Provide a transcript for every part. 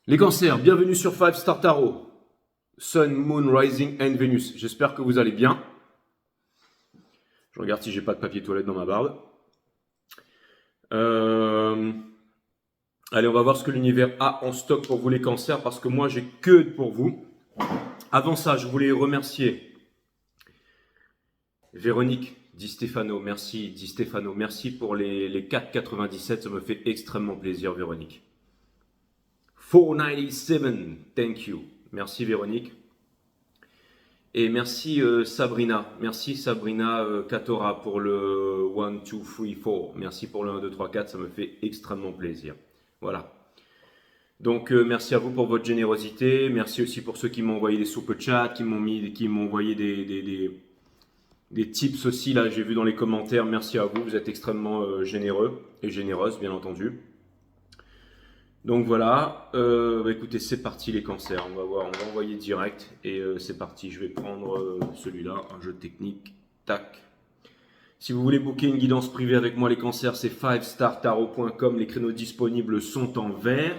Les cancers, bienvenue sur 5 Star Tarot. Sun, Moon, Rising and Venus. J'espère que vous allez bien. Je regarde si j'ai pas de papier toilette dans ma barbe. Allez, on va voir ce que l'univers a en stock pour vous les cancers, parce que moi j'ai que pour vous. Avant ça, je voulais remercier Véronique Di Stefano. Merci Di Stefano. Merci pour les 4,97. Ça me fait extrêmement plaisir, Véronique. 497, thank you. Merci Véronique. Et merci Sabrina. Merci Sabrina Katora pour le 1, 2, 3, 4. Merci pour le 1, 2, 3, 4. Ça me fait extrêmement plaisir. Voilà. Donc merci à vous pour votre générosité. Merci aussi pour ceux qui m'ont envoyé des super chats, qui m'ont envoyé des tips aussi. Là, j'ai vu dans les commentaires. Merci à vous. Vous êtes extrêmement généreux et généreuses, bien entendu. Donc voilà, écoutez, c'est parti les cancers, on va voir, on va envoyer direct et c'est parti. Je vais prendre celui-là, un jeu technique, tac. Si vous voulez booker une guidance privée avec moi les cancers, c'est 5startarot.com, les créneaux disponibles sont en vert.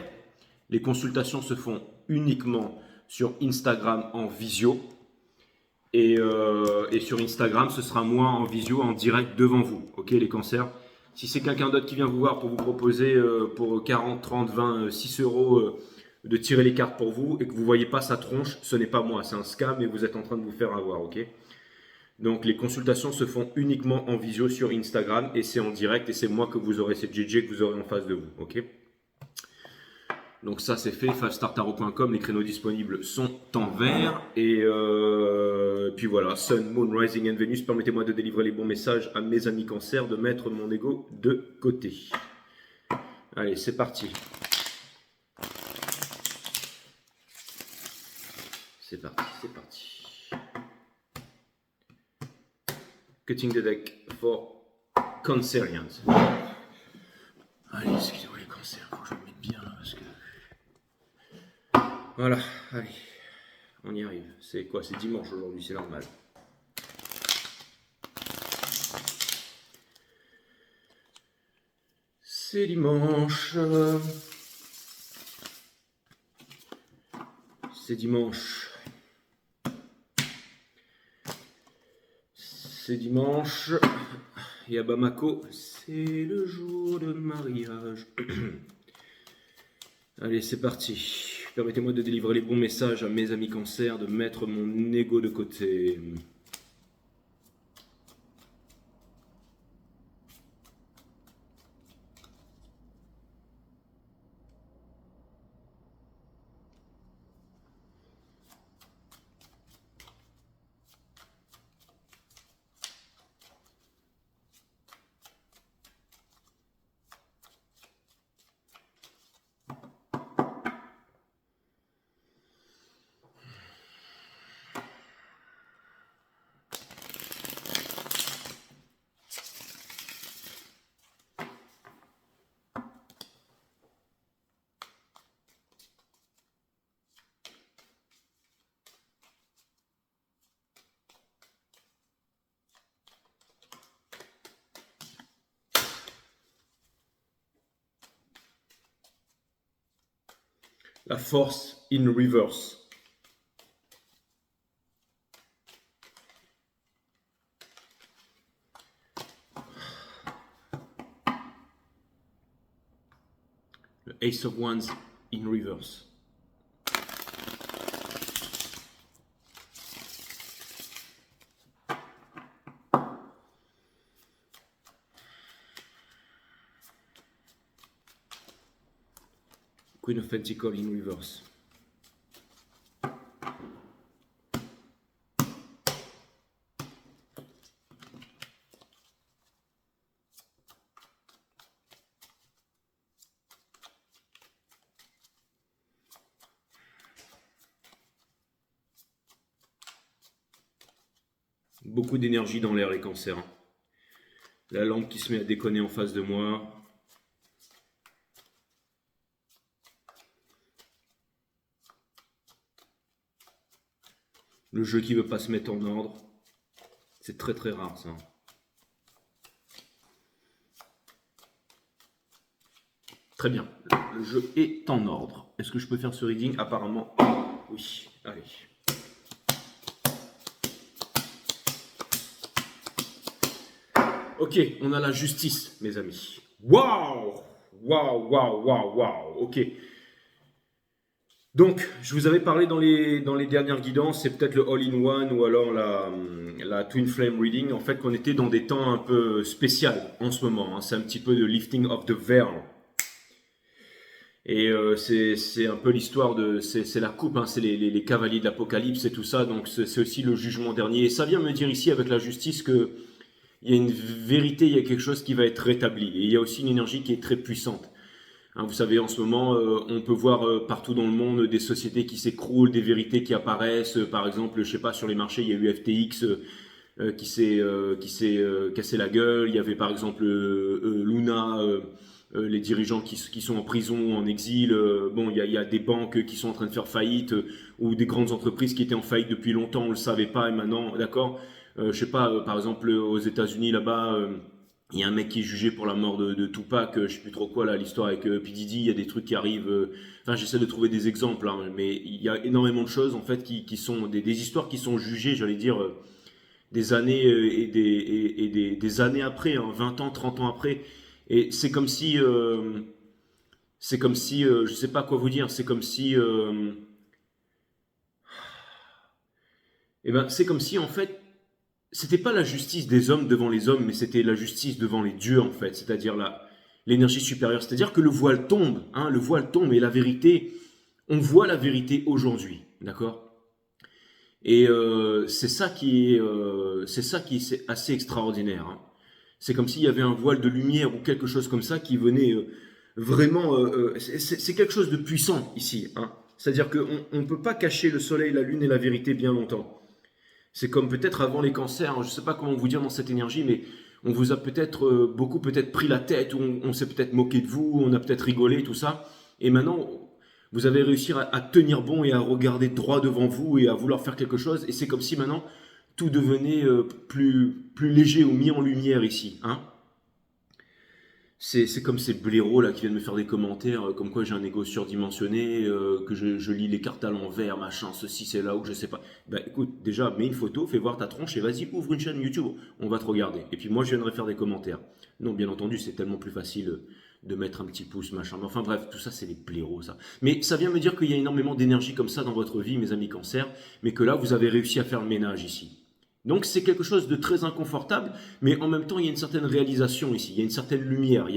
Les consultations se font uniquement sur Instagram en visio et sur Instagram, ce sera moi en visio, en direct devant vous, ok les cancers. Si c'est quelqu'un d'autre qui vient vous voir pour vous proposer pour 40, 30, 20, 6 euros de tirer les cartes pour vous et que vous ne voyez pas sa tronche, ce n'est pas moi, c'est un scam et vous êtes en train de vous faire avoir, ok? Donc les consultations se font uniquement en visio sur Instagram et c'est en direct et c'est moi que vous aurez, c'est JJ que vous aurez en face de vous, ok? Donc ça c'est fait, 5startarot.com, les créneaux disponibles sont en vert et puis voilà, Sun, Moon, Rising and Venus, permettez-moi de délivrer les bons messages à mes amis cancers, de mettre mon ego de côté. Allez, c'est parti. C'est parti, c'est parti. Cutting the deck for Cancerians. Allez, excusez-moi les cancers, faut que je me mette bien là parce que... Voilà, allez, on y arrive. C'est quoi? C'est dimanche aujourd'hui, c'est normal. C'est dimanche. C'est dimanche. C'est dimanche. Et à Bamako, c'est le jour de mariage. Allez, c'est parti. Permettez-moi de délivrer les bons messages à mes amis cancers, de mettre mon ego de côté. La force in reverse. Le Ace of Wands in reverse. Queen of Pentacles in reverse. Beaucoup d'énergie dans l'air les cancers. La lampe qui se met à déconner en face de moi. Le jeu qui veut pas se mettre en ordre. C'est très très rare ça. Très bien, le jeu est en ordre. Est-ce que je peux faire ce reading? Apparemment, oui. Allez. Ok, on a la justice, mes amis. Waouh! Waouh, waouh, waouh, waouh. Ok. Donc, je vous avais parlé dans les dernières guidances, c'est peut-être le All-in-One ou alors la Twin Flame Reading, en fait, qu'on était dans des temps un peu spéciaux en ce moment. Hein. C'est un petit peu de lifting of the veil. Et c'est un peu l'histoire de... C'est la coupe, hein, c'est les cavaliers de l'Apocalypse et tout ça, donc c'est aussi le jugement dernier. Et ça vient me dire ici avec la justice que il y a une vérité, il y a quelque chose qui va être rétabli. Et il y a aussi une énergie qui est très puissante. Hein, vous savez, en ce moment, on peut voir partout dans le monde des sociétés qui s'écroulent, des vérités qui apparaissent. Par exemple, je sais pas, sur les marchés, il y a eu FTX qui s'est cassé la gueule. Il y avait par exemple Luna, les dirigeants qui sont en prison, en exil. Bon, il y a des banques qui sont en train de faire faillite ou des grandes entreprises qui étaient en faillite depuis longtemps, on le savait pas et maintenant, d'accord. Je sais pas, par exemple aux États-Unis là-bas. Il y a un mec qui est jugé pour la mort de Tupac, je sais plus trop quoi là, l'histoire avec P. Diddy, il y a des trucs qui arrivent. Enfin, j'essaie de trouver des exemples, hein, mais il y a énormément de choses en fait qui sont des histoires qui sont jugées, j'allais dire, des années des années après, hein, 20 ans, 30 ans après. Et c'est comme si, je sais pas quoi vous dire, c'est comme si, c'est comme si en fait c'était pas la justice des hommes devant les hommes, mais c'était la justice devant les dieux, en fait, c'est-à-dire l'énergie supérieure. C'est-à-dire que le voile tombe, hein, le voile tombe, et la vérité, on voit la vérité aujourd'hui, d'accord. Et c'est ça qui est assez extraordinaire. Hein. C'est comme s'il y avait un voile de lumière ou quelque chose comme ça qui venait vraiment. C'est quelque chose de puissant ici. Hein. C'est-à-dire qu'on ne peut pas cacher le soleil, la lune et la vérité bien longtemps. C'est comme peut-être avant les cancers, hein, je ne sais pas comment vous dire dans cette énergie, mais on vous a peut-être beaucoup peut-être pris la tête, ou on s'est peut-être moqué de vous, on a peut-être rigolé, tout ça. Et maintenant, vous avez réussi à tenir bon et à regarder droit devant vous et à vouloir faire quelque chose. Et c'est comme si maintenant, tout devenait plus léger ou mis en lumière ici. Hein. C'est comme ces blaireaux là qui viennent me faire des commentaires comme quoi j'ai un ego surdimensionné, que je lis les cartes à l'envers, machin, ceci, c'est là où je sais pas. Bah écoute, déjà, mets une photo, fais voir ta tronche et vas-y, ouvre une chaîne YouTube, on va te regarder. Et puis moi, je viendrai faire des commentaires. Non, bien entendu, c'est tellement plus facile de mettre un petit pouce, machin. Mais enfin bref, tout ça, c'est des blaireaux, ça. Mais ça vient me dire qu'il y a énormément d'énergie comme ça dans votre vie, mes amis cancer, mais que là, vous avez réussi à faire le ménage ici. Donc c'est quelque chose de très inconfortable, mais en même temps il y a une certaine réalisation ici, il y a une certaine lumière.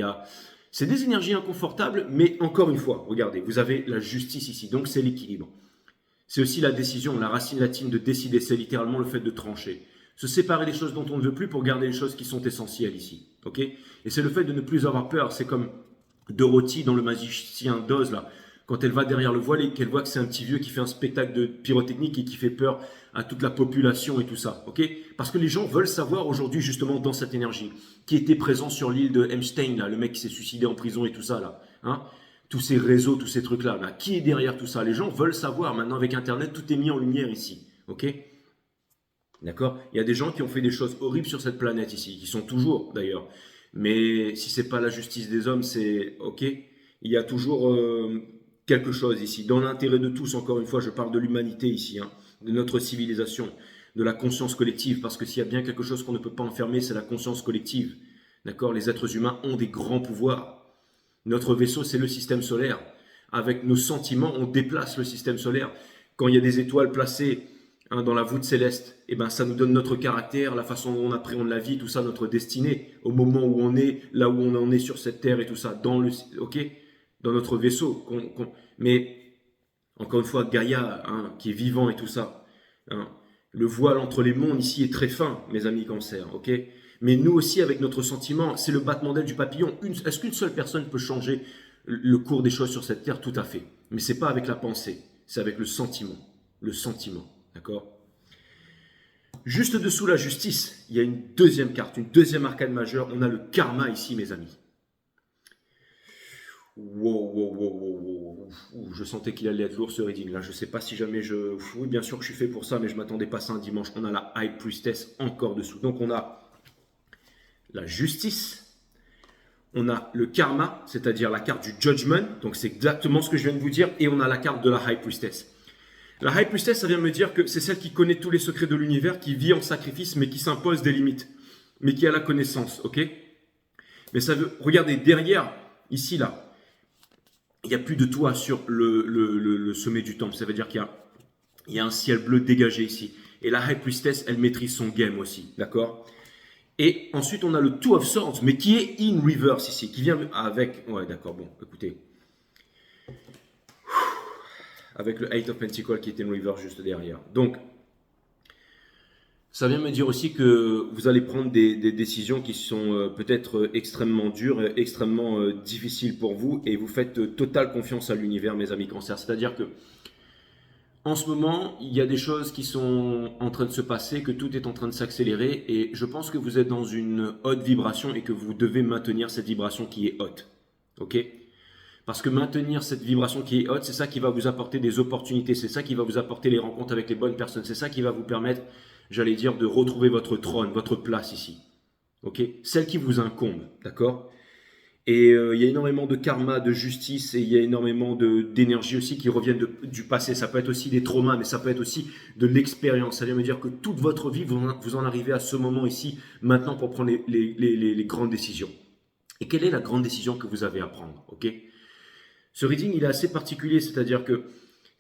C'est des énergies inconfortables, mais encore une fois, regardez, vous avez la justice ici, donc c'est l'équilibre. C'est aussi la décision, la racine latine de décider, c'est littéralement le fait de trancher. Se séparer des choses dont on ne veut plus pour garder les choses qui sont essentielles ici. Ok. Et c'est le fait de ne plus avoir peur, c'est comme Dorothy dans Le Magicien d'Oz là. Quand elle va derrière le voile et qu'elle voit que c'est un petit vieux qui fait un spectacle de pyrotechnique et qui fait peur à toute la population et tout ça, ok? Parce que les gens veulent savoir aujourd'hui justement dans cette énergie qui était présent sur l'île de Epstein, là, le mec qui s'est suicidé en prison et tout ça là, hein? Tous ces réseaux, tous ces trucs là, qui est derrière tout ça? Les gens veulent savoir. Maintenant avec Internet, tout est mis en lumière ici, ok? D'accord? Il y a des gens qui ont fait des choses horribles sur cette planète ici, qui sont toujours d'ailleurs. Mais si c'est pas la justice des hommes, c'est ok. Il y a toujours quelque chose ici, dans l'intérêt de tous. Encore une fois, je parle de l'humanité ici, hein, de notre civilisation, de la conscience collective, parce que s'il y a bien quelque chose qu'on ne peut pas enfermer, c'est la conscience collective. D'accord? Les êtres humains ont des grands pouvoirs. Notre vaisseau, c'est le système solaire. Avec nos sentiments, on déplace le système solaire. Quand il y a des étoiles placées dans la voûte céleste, eh ben, ça nous donne notre caractère, la façon dont on appréhende la vie, tout ça, notre destinée, au moment où on est, là où on en est sur cette terre et tout ça, dans notre vaisseau. Mais encore une fois, Gaïa, hein, qui est vivant et tout ça, hein, le voile entre les mondes ici est très fin, mes amis cancer, ok. Mais nous aussi, avec notre sentiment, c'est le battement d'aile du papillon. Est-ce qu'une seule personne peut changer le cours des choses sur cette terre? Tout à fait. Mais c'est pas avec la pensée, c'est avec le sentiment. Le sentiment, d'accord? Juste dessous la justice, il y a une deuxième carte, une deuxième arcane majeure. On a le karma ici, mes amis. Wow, wow, wow, wow, wow. Je sentais qu'il allait être lourd ce reading là. Je sais pas si jamais je. Oui, bien sûr que je suis fait pour ça, mais je m'attendais pas à ça un dimanche. On a la High Priestess encore dessous. Donc on a la justice, on a le karma, c'est-à-dire la carte du judgment, donc c'est exactement ce que je viens de vous dire, et on a la carte de la High Priestess. La High Priestess, ça vient me dire que c'est celle qui connaît tous les secrets de l'univers, qui vit en sacrifice, mais qui s'impose des limites, mais qui a la connaissance, ok? Mais ça veut, regardez, derrière, ici, là, il n'y a plus de toit sur le sommet du temple, ça veut dire qu'il y a un ciel bleu dégagé ici. Et la High Priestess, elle maîtrise son game aussi, d'accord? Et ensuite, on a le Two of Swords, mais qui est in reverse ici, qui vient avec... Ouais, d'accord, bon, écoutez. Avec le Eight of Pentacles qui est in reverse juste derrière. Donc, ça vient me dire aussi que vous allez prendre des décisions qui sont peut-être extrêmement dures, extrêmement difficiles pour vous, et vous faites totale confiance à l'univers, mes amis Cancer. C'est-à-dire que en ce moment, il y a des choses qui sont en train de se passer, que tout est en train de s'accélérer, et je pense que vous êtes dans une haute vibration et que vous devez maintenir cette vibration qui est haute. Ok? Parce que maintenir cette vibration qui est haute, c'est ça qui va vous apporter des opportunités, c'est ça qui va vous apporter les rencontres avec les bonnes personnes, c'est ça qui va vous permettre, j'allais dire, de retrouver votre trône, votre place ici. Ok? Celle qui vous incombe, d'accord? Et il y a énormément de karma, de justice, et il y a énormément d'énergie aussi qui reviennent du passé. Ça peut être aussi des traumas, mais ça peut être aussi de l'expérience. Ça vient me dire que toute votre vie, vous en arrivez à ce moment ici, maintenant, pour prendre les grandes décisions. Et quelle est la grande décision que vous avez à prendre, ok? Ce reading, il est assez particulier, c'est-à-dire que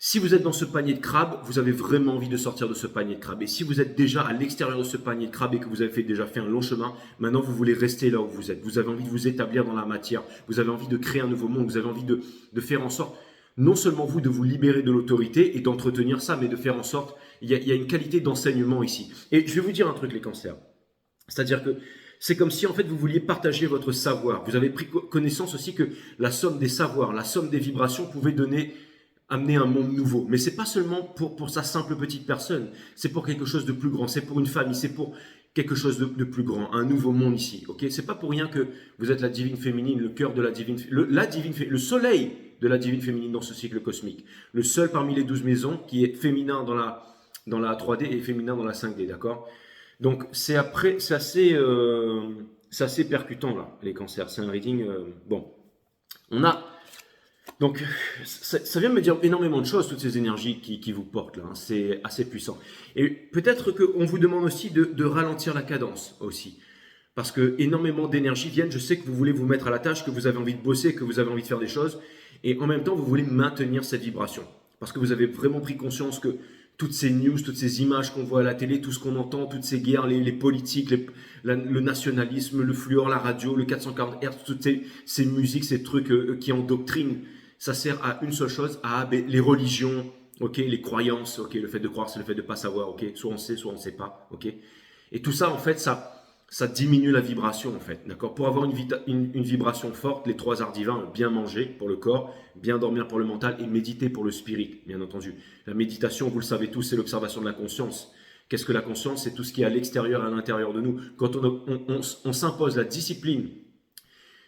si vous êtes dans ce panier de crabes, vous avez vraiment envie de sortir de ce panier de crabes. Et si vous êtes déjà à l'extérieur de ce panier de crabes et que vous avez déjà fait un long chemin, maintenant vous voulez rester là où vous êtes. Vous avez envie de vous établir dans la matière. Vous avez envie de créer un nouveau monde. Vous avez envie de faire en sorte, non seulement vous, de vous libérer de l'autorité et d'entretenir ça, mais de faire en sorte, il y a une qualité d'enseignement ici. Et je vais vous dire un truc, les cancers. C'est-à-dire que c'est comme si en fait vous vouliez partager votre savoir. Vous avez pris connaissance aussi que la somme des savoirs, la somme des vibrations pouvait amener un monde nouveau. Mais c'est pas seulement pour sa simple petite personne, c'est pour quelque chose de plus grand, c'est pour une famille, c'est pour quelque chose de plus grand, un nouveau monde ici. Ok, c'est pas pour rien que vous êtes la divine féminine, le cœur de la divine, le soleil de la divine féminine dans ce cycle cosmique, le seul parmi les 12 maisons qui est féminin dans la 3D et féminin dans la 5D, d'accord? Donc c'est assez percutant là, les cancers. C'est un reading bon. On a donc, ça vient me dire énormément de choses, toutes ces énergies qui vous portent là. Hein. C'est assez puissant. Et peut-être qu'on vous demande aussi de ralentir la cadence aussi. Parce que énormément d'énergie viennent. Je sais que vous voulez vous mettre à la tâche, que vous avez envie de bosser, que vous avez envie de faire des choses. Et en même temps, vous voulez maintenir cette vibration. Parce que vous avez vraiment pris conscience que toutes ces news, toutes ces images qu'on voit à la télé, tout ce qu'on entend, toutes ces guerres, les politiques, le nationalisme, le fluor, la radio, le 440 Hz, toutes ces musiques, ces trucs qui endoctrinent, ça sert à une seule chose, les religions, ok, les croyances, ok, le fait de croire, c'est le fait de ne pas savoir, ok, soit on sait, soit on ne sait pas, ok. Et tout ça, en fait, ça diminue la vibration, en fait, d'accord. Pour avoir une vibration forte, les 3 arts divins, bien manger pour le corps, bien dormir pour le mental et méditer pour le spirit, bien entendu. La méditation, vous le savez tous, c'est l'observation de la conscience. Qu'est-ce que la conscience? C'est tout ce qui est à l'extérieur et à l'intérieur de nous. Quand on s'impose la discipline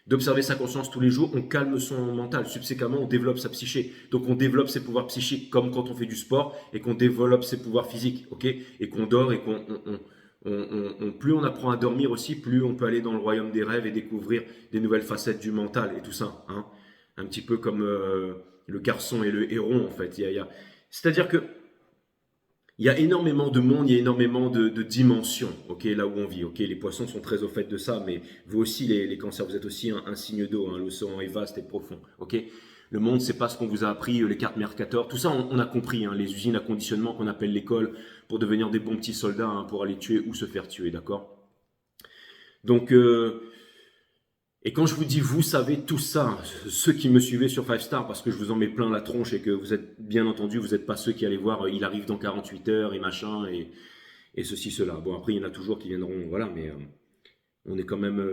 d'observer sa conscience tous les jours, on calme son mental. Subséquemment, on développe sa psyché. Donc, on développe ses pouvoirs psychiques, comme quand on fait du sport et qu'on développe ses pouvoirs physiques, ok? Et qu'on dort et plus on apprend à dormir aussi, plus on peut aller dans le royaume des rêves et découvrir des nouvelles facettes du mental et tout ça. Hein? Un petit peu comme le garçon et le héron, en fait. C'est-à-dire que il y a énormément de monde, il y a énormément de dimensions, ok, là où on vit. Ok, les poissons sont très au fait de ça, mais vous aussi, les cancers, vous êtes aussi un signe d'eau. Hein, l'océan est vaste et profond. Ok, le monde, c'est pas ce qu'on vous a appris, les cartes Mercator, tout ça, on a compris. Hein, les usines à conditionnement qu'on appelle l'école pour devenir des bons petits soldats, hein, pour aller tuer ou se faire tuer, d'accord. Donc, et quand je vous dis, vous savez tout ça, ceux qui me suivez sur 5 Star, parce que je vous en mets plein la tronche et que vous êtes, bien entendu, vous n'êtes pas ceux qui allez voir, il arrive dans 48 heures et machin, et ceci, cela. Bon, après, il y en a toujours qui viendront, voilà, mais on est quand même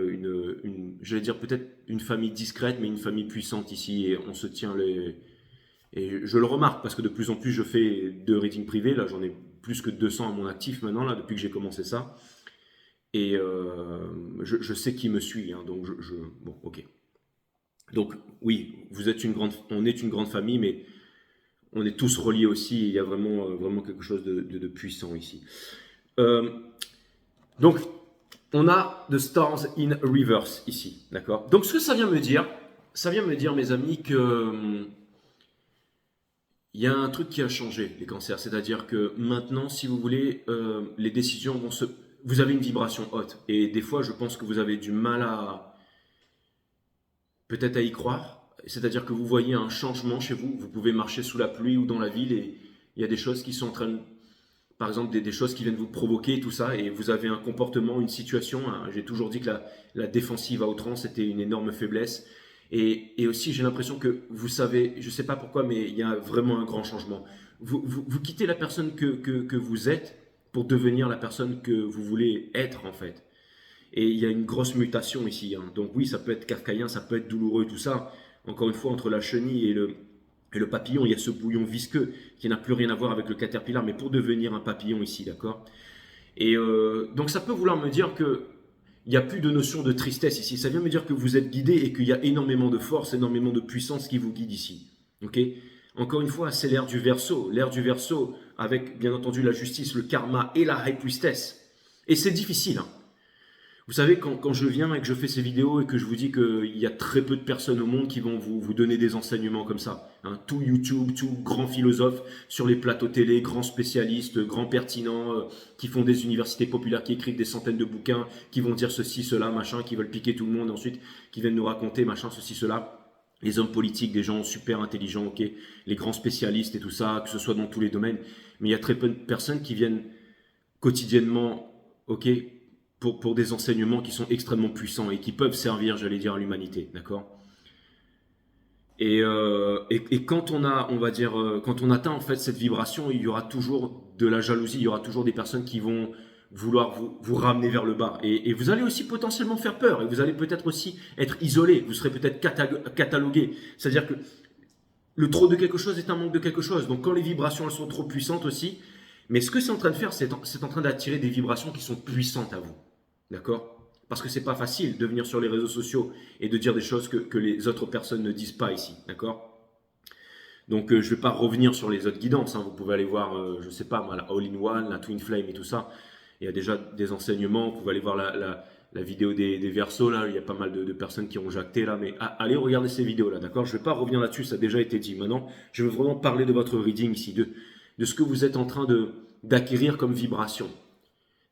j'allais dire peut-être une famille discrète, mais une famille puissante ici, et on se tient les... Et je le remarque, parce que de plus en plus, je fais de reading privé, là, j'en ai plus que 200 à mon actif maintenant, là, depuis que j'ai commencé ça. Et je sais qui me suit, hein, donc bon, ok. Donc oui, on est une grande famille, mais on est tous reliés aussi. Il y a vraiment, vraiment quelque chose de puissant ici. Donc on a the stars in reverse ici, d'accord? Donc ce que ça vient me dire, mes amis, que il y a un truc qui a changé, les cancers. C'est-à-dire que maintenant, si vous voulez, les décisions vont se... Vous avez une vibration haute. Et des fois, je pense que vous avez du mal à... peut-être à y croire. C'est-à-dire que vous voyez un changement chez vous. Vous pouvez marcher sous la pluie ou dans la ville et il y a des choses qui sont en train de... Par exemple, des choses qui viennent vous provoquer, tout ça. Et vous avez un comportement, une situation. Hein. J'ai toujours dit que la défensive à outrance était une énorme faiblesse. Et aussi, j'ai l'impression que vous savez, je ne sais pas pourquoi, mais il y a vraiment un grand changement. Vous quittez la personne que vous êtes pour devenir la personne que vous voulez être, en fait. Et il y a une grosse mutation ici. Hein. Donc oui, ça peut être kafkaïen, ça peut être douloureux, tout ça. Encore une fois, entre la chenille et le papillon, il y a ce bouillon visqueux qui n'a plus rien à voir avec le caterpillar, mais pour devenir un papillon ici, d'accord? Et donc ça peut vouloir me dire que il n'y a plus de notion de tristesse ici. Ça vient me dire que vous êtes guidé et qu'il y a énormément de force, énormément de puissance qui vous guide ici. Ok? Encore une fois, c'est l'ère du Verseau. L'ère du Verseau avec, bien entendu, la justice, le karma et la High Priestess. Et c'est difficile. Hein. Vous savez, quand je viens et que je fais ces vidéos et que je vous dis qu'il y a très peu de personnes au monde qui vont vous donner des enseignements comme ça. Hein, tout YouTube, tout grand philosophe sur les plateaux télé, grands spécialistes, grands pertinents, qui font des universités populaires, qui écrivent des centaines de bouquins, qui vont dire ceci, cela, machin, qui veulent piquer tout le monde, ensuite qui viennent nous raconter machin, ceci, cela. Les hommes politiques, des gens super intelligents, ok, les grands spécialistes et tout ça, que ce soit dans tous les domaines. Mais il y a très peu de personnes qui viennent quotidiennement, ok, pour des enseignements qui sont extrêmement puissants et qui peuvent servir, j'allais dire, à l'humanité, d'accord? Et quand on a, on va dire, quand on atteint en fait cette vibration, il y aura toujours de la jalousie, il y aura toujours des personnes qui vont vouloir vous ramener vers le bas. Et vous allez aussi potentiellement faire peur, et vous allez peut-être aussi être isolé, vous serez peut-être catalogué. C'est-à-dire que le trop de quelque chose est un manque de quelque chose. Donc quand les vibrations elles sont trop puissantes aussi, mais ce que c'est en train de faire, c'est en train d'attirer des vibrations qui sont puissantes à vous. D'accord? Parce que c'est pas facile de venir sur les réseaux sociaux et de dire des choses que les autres personnes ne disent pas ici. D'accord? Donc je ne vais pas revenir sur les autres guidances. Hein. Vous pouvez aller voir, je ne sais pas moi, la All-in-One, la Twin Flame et tout ça. Il y a déjà des enseignements. Vous pouvez aller voir la vidéo des Verseaux. Là. Il y a pas mal de personnes qui ont jacté là. Mais allez regarder ces vidéos-là. D'accord? Je ne vais pas revenir là-dessus. Ça a déjà été dit. Maintenant, je veux vraiment parler de votre reading ici, de ce que vous êtes en train d'acquérir comme vibration.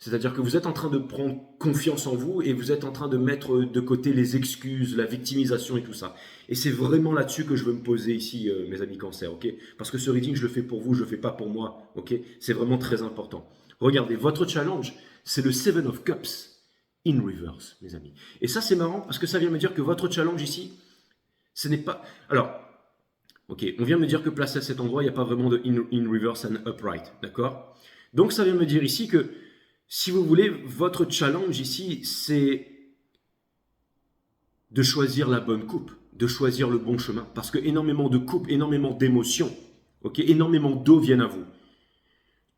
C'est-à-dire que vous êtes en train de prendre confiance en vous et vous êtes en train de mettre de côté les excuses, la victimisation et tout ça. Et c'est vraiment là-dessus que je veux me poser ici, mes amis cancer, ok? Parce que ce reading, je le fais pour vous, je le fais pas pour moi, ok? C'est vraiment très important. Regardez, votre challenge, c'est le Seven of Cups in reverse, mes amis. Et ça, c'est marrant parce que ça vient me dire que votre challenge ici, ce n'est pas... Alors, ok, on vient me dire que placé à cet endroit, il n'y a pas vraiment de in reverse and upright, d'accord? Donc, ça vient me dire ici que si vous voulez, votre challenge ici, c'est de choisir la bonne coupe, de choisir le bon chemin. Parce que énormément de coupes, énormément d'émotions, ok, énormément d'eau viennent à vous.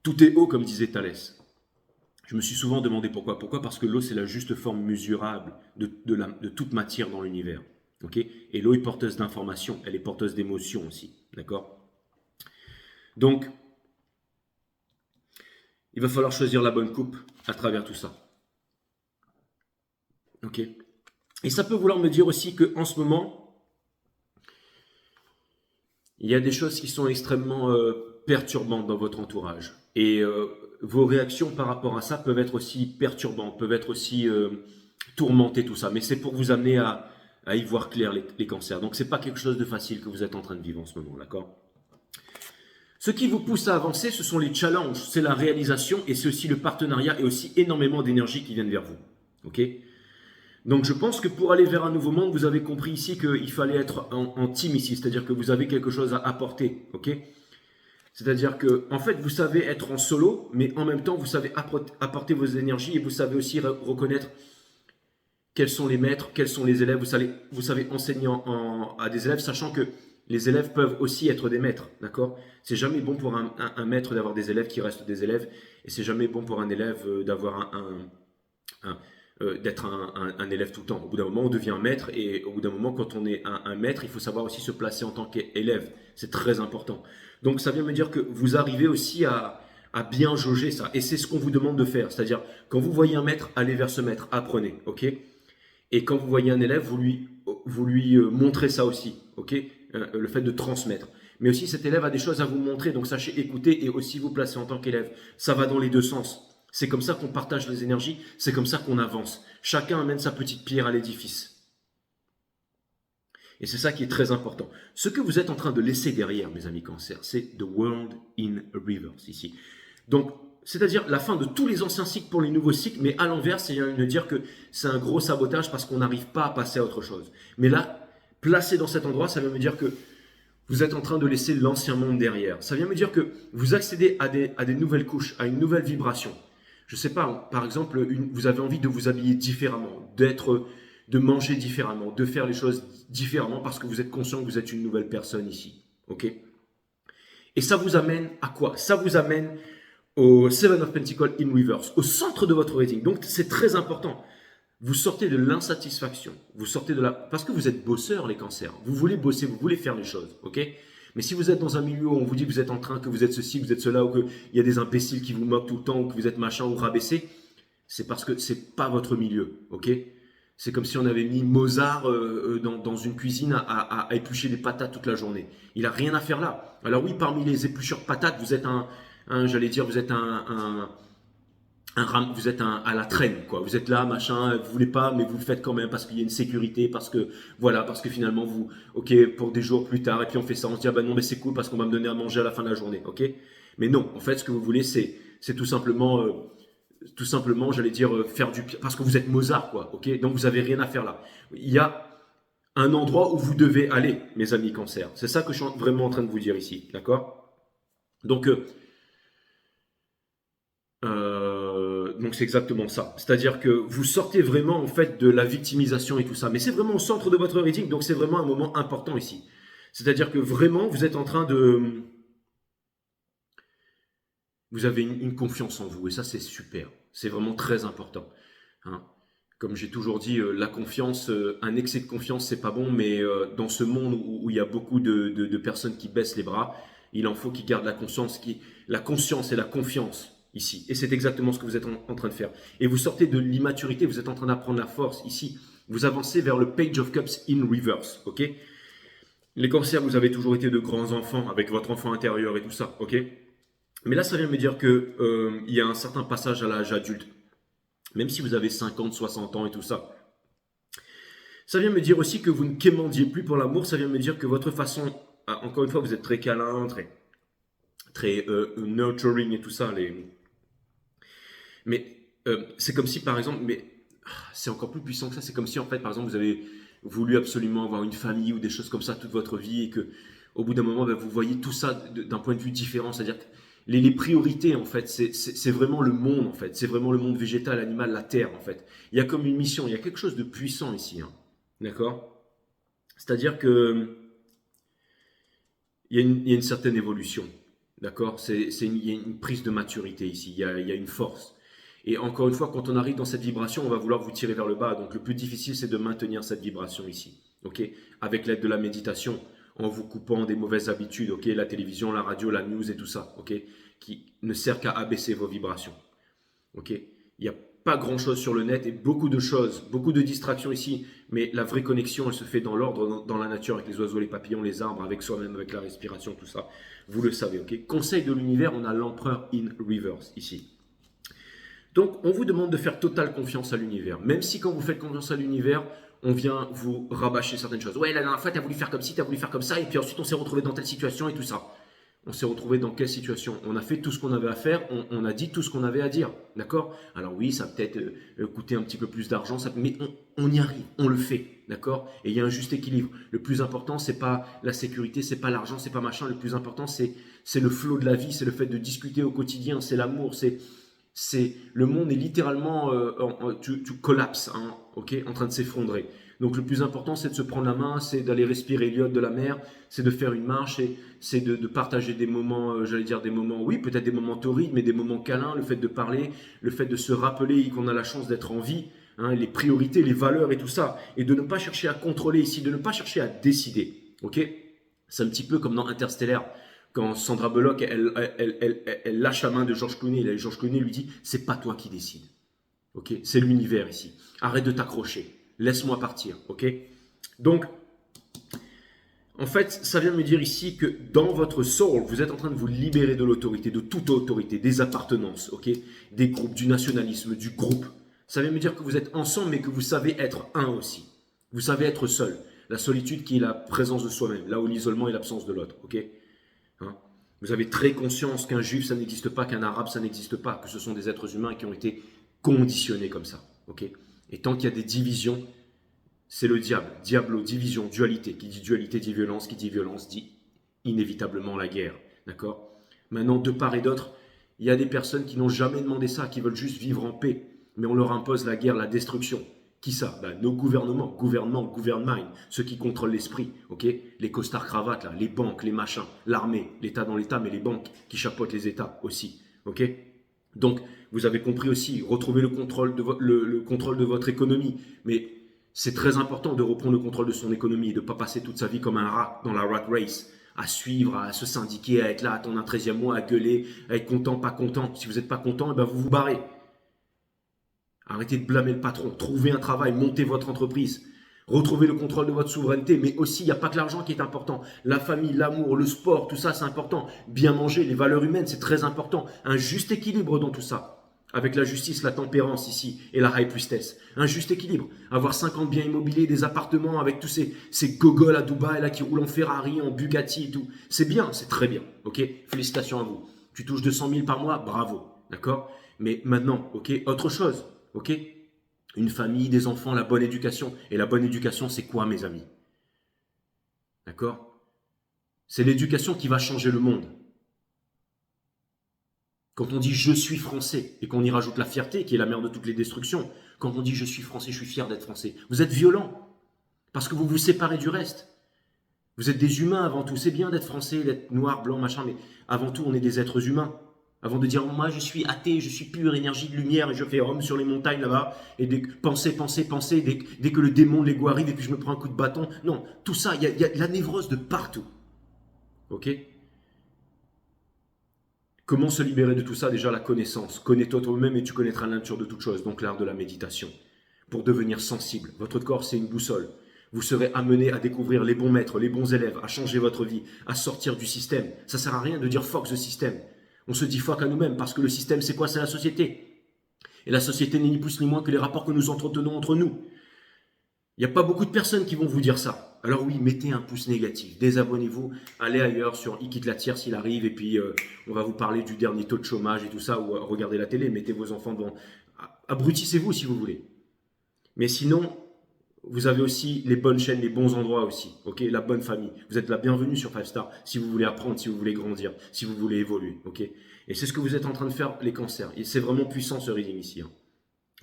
Tout est eau, comme disait Thalès. Je me suis souvent demandé pourquoi. Pourquoi? Parce que l'eau, c'est la juste forme mesurable de toute matière dans l'univers. Ok? Et l'eau est porteuse d'informations, elle est porteuse d'émotions aussi. D'accord? Donc, il va falloir choisir la bonne coupe à travers tout ça. Ok. Et ça peut vouloir me dire aussi qu'en ce moment, il y a des choses qui sont extrêmement perturbantes dans votre entourage. Et vos réactions par rapport à ça peuvent être aussi perturbantes, peuvent être aussi tourmentées, tout ça. Mais c'est pour vous amener à y voir clair les cancers. Donc, ce n'est pas quelque chose de facile que vous êtes en train de vivre en ce moment, d'accord? Ce qui vous pousse à avancer, ce sont les challenges, c'est la réalisation et c'est aussi le partenariat et aussi énormément d'énergie qui viennent vers vous. Ok? Donc je pense que pour aller vers un nouveau monde, vous avez compris ici qu'il fallait être en team ici, c'est-à-dire que vous avez quelque chose à apporter. Ok? C'est-à-dire que en fait, vous savez être en solo, mais en même temps, vous savez apporter vos énergies et vous savez aussi reconnaître quels sont les maîtres, quels sont les élèves. Vous savez enseigner à des élèves, sachant que les élèves peuvent aussi être des maîtres, d'accord? C'est jamais bon pour un maître d'avoir des élèves qui restent des élèves, et c'est jamais bon pour un élève d'avoir d'être un élève tout le temps. Au bout d'un moment, on devient un maître, et au bout d'un moment, quand on est un maître, il faut savoir aussi se placer en tant qu'élève. C'est très important. Donc, ça vient me dire que vous arrivez aussi à à bien jauger ça. Et c'est ce qu'on vous demande de faire. C'est-à-dire, quand vous voyez un maître, allez vers ce maître, apprenez, ok? Et quand vous voyez un élève, vous lui montrez ça aussi, ok? Le fait de transmettre. Mais aussi, cet élève a des choses à vous montrer, donc sachez écouter et aussi vous placer en tant qu'élève. Ça va dans les deux sens. C'est comme ça qu'on partage les énergies, c'est comme ça qu'on avance. Chacun amène sa petite pierre à l'édifice. Et c'est ça qui est très important. Ce que vous êtes en train de laisser derrière, mes amis Cancer, c'est The World in Reverse ici. Donc, c'est-à-dire la fin de tous les anciens cycles pour les nouveaux cycles, mais à l'envers, c'est de dire que c'est un gros sabotage parce qu'on n'arrive pas à passer à autre chose. Mais là, placé dans cet endroit, ça veut me dire que vous êtes en train de laisser l'ancien monde derrière. Ça vient me dire que vous accédez à des nouvelles couches, à une nouvelle vibration. Je ne sais pas, par exemple, vous avez envie de vous habiller différemment, de manger différemment, de faire les choses différemment parce que vous êtes conscient que vous êtes une nouvelle personne ici. Ok? Et ça vous amène à quoi? Ça vous amène au Seven of Pentacles in Reverse, au centre de votre rating. Donc c'est très important. Vous sortez de l'insatisfaction, vous sortez de la... Parce que vous êtes bosseurs, les cancers. Vous voulez bosser, vous voulez faire les choses, ok? Mais si vous êtes dans un milieu où on vous dit que vous êtes en train, que vous êtes ceci, que vous êtes cela, ou qu'il y a des imbéciles qui vous moquent tout le temps, ou que vous êtes machin ou rabaissé, c'est parce que c'est pas votre milieu, ok? C'est comme si on avait mis Mozart dans une cuisine à éplucher des patates toute la journée. Il n'a rien à faire là. Alors oui, parmi les éplucheurs de patates, vous êtes j'allais dire, vous êtes vous êtes à la traîne, quoi. Vous êtes là, machin, vous voulez pas, mais vous le faites quand même parce qu'il y a une sécurité, parce que voilà, parce que finalement ok, pour des jours plus tard, et puis on fait ça, on se dit ah ben non mais c'est cool parce qu'on va me donner à manger à la fin de la journée, ok. Mais non, en fait, ce que vous voulez, c'est tout simplement, j'allais dire faire parce que vous êtes Mozart, quoi, ok. Donc vous avez rien à faire là. Il y a un endroit où vous devez aller, mes amis Cancer. C'est ça que je suis vraiment en train de vous dire ici, d'accord. Donc c'est exactement ça. C'est-à-dire que vous sortez vraiment en fait de la victimisation et tout ça. Mais c'est vraiment au centre de votre rating, donc c'est vraiment un moment important ici. C'est-à-dire que vraiment vous êtes en train de... Vous avez une confiance en vous et ça c'est super. C'est vraiment très important. Hein. Comme j'ai toujours dit, la confiance, un excès de confiance c'est pas bon, mais dans ce monde où il y a beaucoup de personnes qui baissent les bras, il en faut qu'ils gardent la conscience et la confiance ici. Et c'est exactement ce que vous êtes en train de faire. Et vous sortez de l'immaturité, vous êtes en train d'apprendre la force ici. Vous avancez vers le Page of Cups in reverse, ok? Les cancers, vous avez toujours été de grands enfants avec votre enfant intérieur et tout ça, ok? Mais là, ça vient me dire que il y a un certain passage à l'âge adulte. Même si vous avez 50, 60 ans et tout ça. Ça vient me dire aussi que vous ne quémandiez plus pour l'amour. Ça vient me dire que votre façon, encore une fois, vous êtes très câlin, très nurturing et tout ça. Mais c'est comme si, par exemple, mais c'est encore plus puissant que ça. C'est comme si, en fait, par exemple, vous avez voulu absolument avoir une famille ou des choses comme ça toute votre vie et que, au bout d'un moment, ben, vous voyez tout ça d'un point de vue différent. C'est-à-dire que les priorités, en fait, c'est vraiment le monde, en fait. C'est vraiment le monde végétal, animal, la terre, en fait. Il y a comme une mission. Il y a quelque chose de puissant ici, hein. D'accord? C'est-à-dire que il y a une certaine évolution. D'accord? Il y a une prise de maturité ici. Il y a une force. Et encore une fois, quand on arrive dans cette vibration, on va vouloir vous tirer vers le bas. Donc le plus difficile, c'est de maintenir cette vibration ici. Ok? Avec l'aide de la méditation, en vous coupant des mauvaises habitudes, ok? La télévision, la radio, la news et tout ça, ok? Qui ne sert qu'à abaisser vos vibrations. Ok? Il n'y a pas grand-chose sur le net et beaucoup de choses, beaucoup de distractions ici. Mais la vraie connexion, elle se fait dans l'ordre, dans la nature, avec les oiseaux, les papillons, les arbres, avec soi-même, avec la respiration, tout ça. Vous le savez, ok? Conseil de l'univers, on a l'empereur in reverse ici. Donc, on vous demande de faire totale confiance à l'univers. Même si quand vous faites confiance à l'univers, on vient vous rabâcher certaines choses. Ouais, la dernière fois, tu as voulu faire comme ci, tu as voulu faire comme ça, et puis ensuite, on s'est retrouvé dans telle situation et tout ça. On s'est retrouvé dans quelle situation? On a fait tout ce qu'on avait à faire, on a dit tout ce qu'on avait à dire. D'accord? Alors oui, ça a peut-être coûté un petit peu plus d'argent, mais on y arrive, on le fait. D'accord? Et il y a un juste équilibre. Le plus important, c'est pas la sécurité, c'est pas l'argent, c'est pas machin. Le plus important, c'est le flow de la vie, c'est le fait de discuter au quotidien, c'est l'amour, le monde est littéralement, tu collapses, hein, ok, en train de s'effondrer. Donc le plus important, c'est de se prendre la main, c'est d'aller respirer l'iode de la mer, c'est de faire une marche, c'est de partager des moments, j'allais dire des moments, oui, peut-être des moments torrides, mais des moments câlins, le fait de parler, le fait de se rappeler qu'on a la chance d'être en vie, hein, les priorités, les valeurs et tout ça, et de ne pas chercher à contrôler ici, de ne pas chercher à décider, ok. C'est un petit peu comme dans Interstellaire. Quand Sandra Bullock, elle lâche la main de George Clooney, et George Clooney lui dit, c'est pas toi qui décides. Ok, c'est l'univers ici. Arrête de t'accrocher. Laisse-moi partir. Ok. Donc, en fait, ça vient me dire ici que dans votre soul, vous êtes en train de vous libérer de l'autorité, de toute autorité, des appartenances, ok, des groupes, du nationalisme, du groupe. Ça vient me dire que vous êtes ensemble, mais que vous savez être un aussi. Vous savez être seul. La solitude qui est la présence de soi-même, là où l'isolement est l'absence de l'autre, ok. Hein? Vous avez très conscience qu'un juif, ça n'existe pas, qu'un arabe, ça n'existe pas, que ce sont des êtres humains qui ont été conditionnés comme ça, ok. Et tant qu'il y a des divisions, c'est le diable, diablo, division, dualité. Qui dit dualité dit violence, qui dit violence dit inévitablement la guerre. D'accord? Maintenant, de part et d'autre, il y a des personnes qui n'ont jamais demandé ça, qui veulent juste vivre en paix. Mais on leur impose la guerre, la destruction. Qui ça? Ben, nos gouvernements, gouvernement, ceux qui contrôlent l'esprit, ok? Les costards cravates, là, les banques, les machins, l'armée, l'État dans l'État, mais les banques qui chapeautent les États aussi, ok? Donc, vous avez compris aussi, retrouver le contrôle le contrôle de votre économie. Mais c'est très important de reprendre le contrôle de son économie et de ne pas passer toute sa vie comme un rat dans la rat race, à suivre, à se syndiquer, à être là à ton 13e mois, à gueuler, à être content, pas content. Si vous n'êtes pas content, eh ben vous vous barrez. Arrêtez de blâmer le patron, trouvez un travail, montez votre entreprise, retrouvez le contrôle de votre souveraineté, mais aussi il n'y a pas que l'argent qui est important. La famille, l'amour, le sport, tout ça c'est important. Bien manger, les valeurs humaines, c'est très important. Un juste équilibre dans tout ça. Avec la justice, la tempérance ici et la high priestess. Un juste équilibre. Avoir 50 biens immobiliers, des appartements avec tous ces gogols à Dubaï là, qui roulent en Ferrari, en Bugatti et tout. C'est bien, c'est très bien. Ok, félicitations à vous. Tu touches 200 000 par mois, bravo. D'accord. Mais maintenant, ok, autre chose. Ok. Une famille, des enfants, la bonne éducation. Et la bonne éducation, c'est quoi, mes amis? D'accord. C'est l'éducation qui va changer le monde. Quand on dit je suis français et qu'on y rajoute la fierté qui est la mère de toutes les destructions, quand on dit je suis français, je suis fier d'être français, vous êtes violent parce que vous vous séparez du reste. Vous êtes des humains avant tout. C'est bien d'être français, d'être noir, blanc, machin, mais avant tout, on est des êtres humains. Avant de dire moi je suis athée, je suis pure énergie de lumière et je fais Rome sur les montagnes là-bas et penser, dès que le démon, l'ego arrive et puis je me prends un coup de bâton. Non, tout ça, il y a de la névrose de partout. Ok? Comment se libérer de tout ça? Déjà la connaissance. Connais-toi toi-même et tu connaîtras la nature de toute chose, donc l'art de la méditation. Pour devenir sensible. Votre corps, c'est une boussole. Vous serez amené à découvrir les bons maîtres, les bons élèves, à changer votre vie, à sortir du système. Ça sert à rien de dire fuck the system. On se dit fuck à nous-mêmes parce que le système, c'est quoi? C'est la société. Et la société n'est ni plus ni moins que les rapports que nous entretenons entre nous. Il n'y a pas beaucoup de personnes qui vont vous dire ça. Alors oui, mettez un pouce négatif, désabonnez-vous, allez ailleurs sur Il quitte la tire s'il arrive, et puis on va vous parler du dernier taux de chômage et tout ça, ou regardez la télé, mettez vos enfants devant. Abrutissez-vous si vous voulez. Mais sinon, vous avez aussi les bonnes chaînes, les bons endroits aussi, ok? La bonne famille. Vous êtes la bienvenue sur 5 Star si vous voulez apprendre, si vous voulez grandir, si vous voulez évoluer, ok? Et c'est ce que vous êtes en train de faire, les cancers. Et c'est vraiment puissant ce reading ici, hein.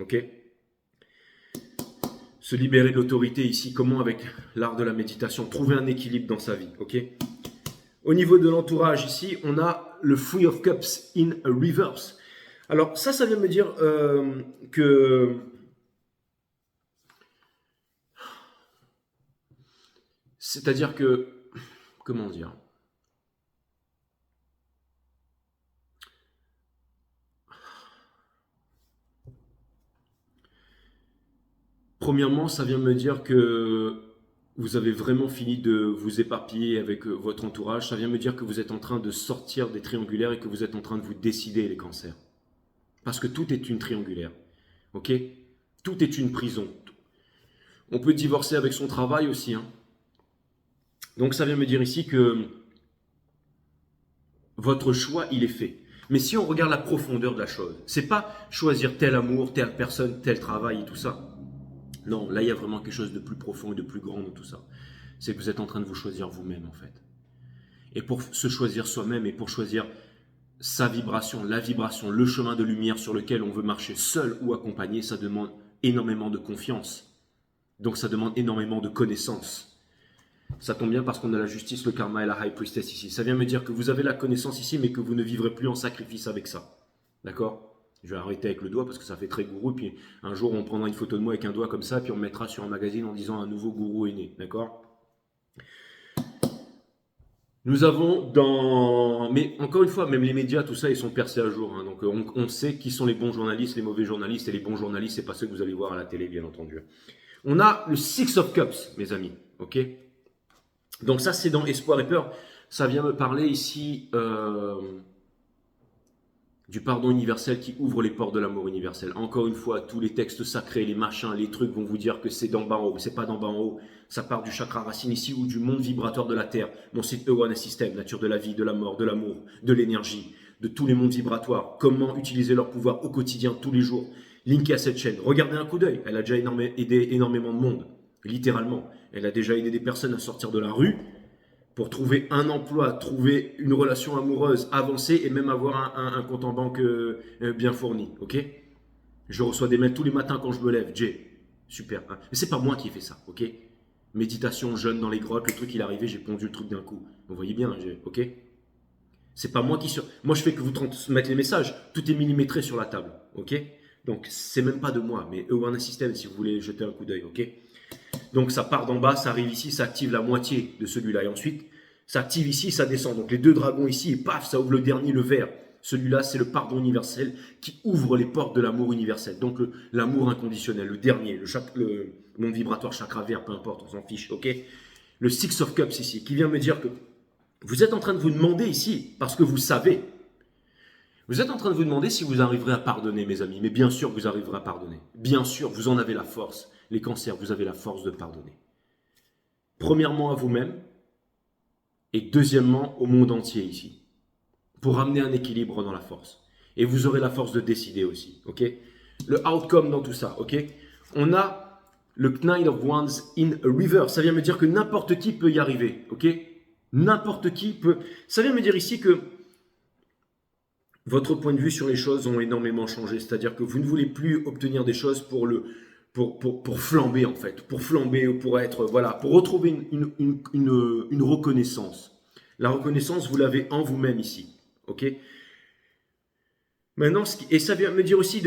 Ok? Se libérer de l'autorité ici, comment? Avec l'art de la méditation, trouver un équilibre dans sa vie, ok? Au niveau de l'entourage ici, on a le Three of Cups in reverse. Alors ça vient me dire que c'est-à-dire que, comment dire? Premièrement, ça vient me dire que vous avez vraiment fini de vous éparpiller avec votre entourage. Ça vient me dire que vous êtes en train de sortir des triangulaires et que vous êtes en train de vous décider, les cancers. Parce que tout est une triangulaire. Ok? Tout est une prison. On peut divorcer avec son travail aussi, hein. Donc ça vient me dire ici que votre choix, il est fait. Mais si on regarde la profondeur de la chose, c'est pas choisir tel amour, telle personne, tel travail et tout ça. Non, là, il y a vraiment quelque chose de plus profond et de plus grand dans tout ça. C'est que vous êtes en train de vous choisir vous-même, en fait. Et pour se choisir soi-même et pour choisir sa vibration, la vibration, le chemin de lumière sur lequel on veut marcher seul ou accompagné, ça demande énormément de confiance. Donc ça demande énormément de connaissance. Ça tombe bien parce qu'on a la justice, le karma et la high priestess ici. Ça vient me dire que vous avez la connaissance ici, mais que vous ne vivrez plus en sacrifice avec ça. D'accord? Je vais arrêter avec le doigt parce que ça fait très gourou. Puis un jour, on prendra une photo de moi avec un doigt comme ça, puis on me mettra sur un magazine en disant un nouveau gourou est né. D'accord? Nous avons dans... Mais encore une fois, même les médias, tout ça, ils sont percés à jour. Hein. Donc on sait qui sont les bons journalistes, les mauvais journalistes. Et les bons journalistes, c'est pas ceux que vous allez voir à la télé, bien entendu. On a le Six of Cups, mes amis. Ok. Donc ça, c'est dans Espoir et Peur. Ça vient me parler ici du pardon universel qui ouvre les portes de l'amour universel. Encore une fois, tous les textes sacrés, les machins, les trucs vont vous dire que c'est d'en bas en haut. C'est pas d'en bas en haut. Ça part du chakra racine ici ou du monde vibratoire de la Terre. Mon site E1 System, nature de la vie, de la mort, de l'amour, de l'énergie, de tous les mondes vibratoires. Comment utiliser leur pouvoir au quotidien, tous les jours. Linké à cette chaîne. Regardez un coup d'œil. Elle a déjà aidé énormément de monde. Littéralement. Elle a déjà aidé des personnes à sortir de la rue pour trouver un emploi, trouver une relation amoureuse avancée et même avoir un compte en banque bien fourni. Ok? Je reçois des mails tous les matins quand je me lève. Jay, super. Hein. Mais c'est pas moi qui ai fait ça. Ok? Méditation, jeûne dans les grottes, le truc il est arrivé, j'ai pondu le truc d'un coup. Vous voyez bien, ok? C'est pas moi qui sur. Moi je fais que vous transmettre les messages. Tout est millimétré sur la table. Ok? Donc c'est même pas de moi, mais E1 System si vous voulez jeter un coup d'œil. Ok? Donc ça part d'en bas, ça arrive ici, ça active la moitié de celui-là. Et ensuite, ça active ici, ça descend. Donc les deux dragons ici, et paf, ça ouvre le dernier, le vert. Celui-là, c'est le pardon universel qui ouvre les portes de l'amour universel. Donc l'amour inconditionnel, le dernier, le monde vibratoire, chakra vert, peu importe, on s'en fiche, ok? Le Six of Cups ici, qui vient me dire que vous êtes en train de vous demander ici, parce que vous savez, vous êtes en train de vous demander si vous arriverez à pardonner, mes amis. Mais bien sûr, vous arriverez à pardonner. Bien sûr, vous en avez la force. Les cancers, vous avez la force de pardonner. Premièrement à vous-même et deuxièmement au monde entier ici. Pour amener un équilibre dans la force. Et vous aurez la force de décider aussi. Ok? Le outcome dans tout ça. Ok? On a le Nine of Wands in a reverse. Ça vient me dire que n'importe qui peut y arriver. Ok? N'importe qui peut. Ça vient me dire ici que votre point de vue sur les choses ont énormément changé. C'est-à-dire que vous ne voulez plus obtenir des choses pour flamber en fait. Pour flamber, pour être, voilà, pour retrouver une reconnaissance. La reconnaissance, vous l'avez en vous-même ici. Ok? Maintenant, et ça vient me dire aussi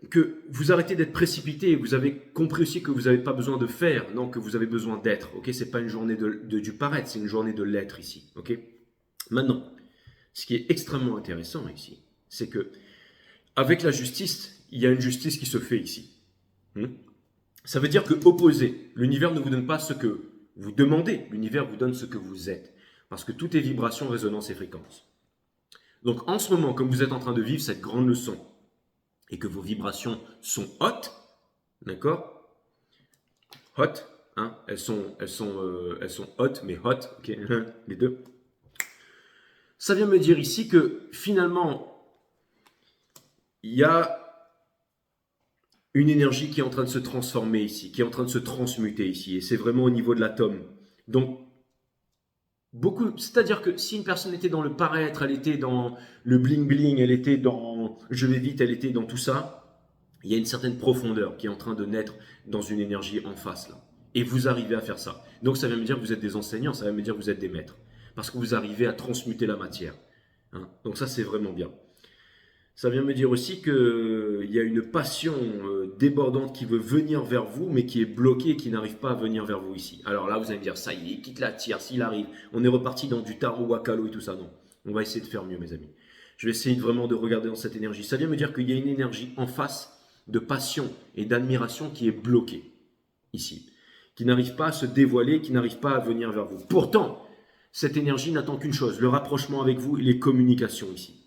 que vous arrêtez d'être précipité et vous avez compris aussi que vous n'avez pas besoin de faire, non, que vous avez besoin d'être. Ok? C'est pas une journée du paraître, c'est une journée de l'être ici. Ok? Maintenant, ce qui est extrêmement intéressant ici, c'est que avec la justice, il y a une justice qui se fait ici. Ça veut dire que opposé, l'univers ne vous donne pas ce que vous demandez, l'univers vous donne ce que vous êtes. Parce que tout est vibration, résonance et fréquence. Donc en ce moment, comme vous êtes en train de vivre cette grande leçon et que vos vibrations sont hautes, d'accord? Hot, hein? Elles sont hautes, mais hot, ok, les deux. Ça vient me dire ici que finalement, il y a une énergie qui est en train de se transformer ici, qui est en train de se transmuter ici, et c'est vraiment au niveau de l'atome. Donc, c'est-à-dire que si une personne était dans le paraître, elle était dans le bling-bling, elle était dans je vais vite, elle était dans tout ça, il y a une certaine profondeur qui est en train de naître dans une énergie en face, là. Et vous arrivez à faire ça. Donc, ça vient me dire que vous êtes des enseignants, ça vient me dire que vous êtes des maîtres. Parce que vous arrivez à transmuter la matière. Hein. Donc ça, c'est vraiment bien. Ça vient me dire aussi qu'il y a une passion débordante qui veut venir vers vous, mais qui est bloquée et qui n'arrive pas à venir vers vous ici. Alors là, vous allez me dire, ça y est, quitte la tire, s'il arrive. On est reparti dans du tarot wakalo et tout ça. Non, on va essayer de faire mieux, mes amis. Je vais essayer vraiment de regarder dans cette énergie. Ça vient me dire qu'il y a une énergie en face de passion et d'admiration qui est bloquée ici, qui n'arrive pas à se dévoiler, qui n'arrive pas à venir vers vous. Pourtant, cette énergie n'attend qu'une chose, le rapprochement avec vous et les communications ici.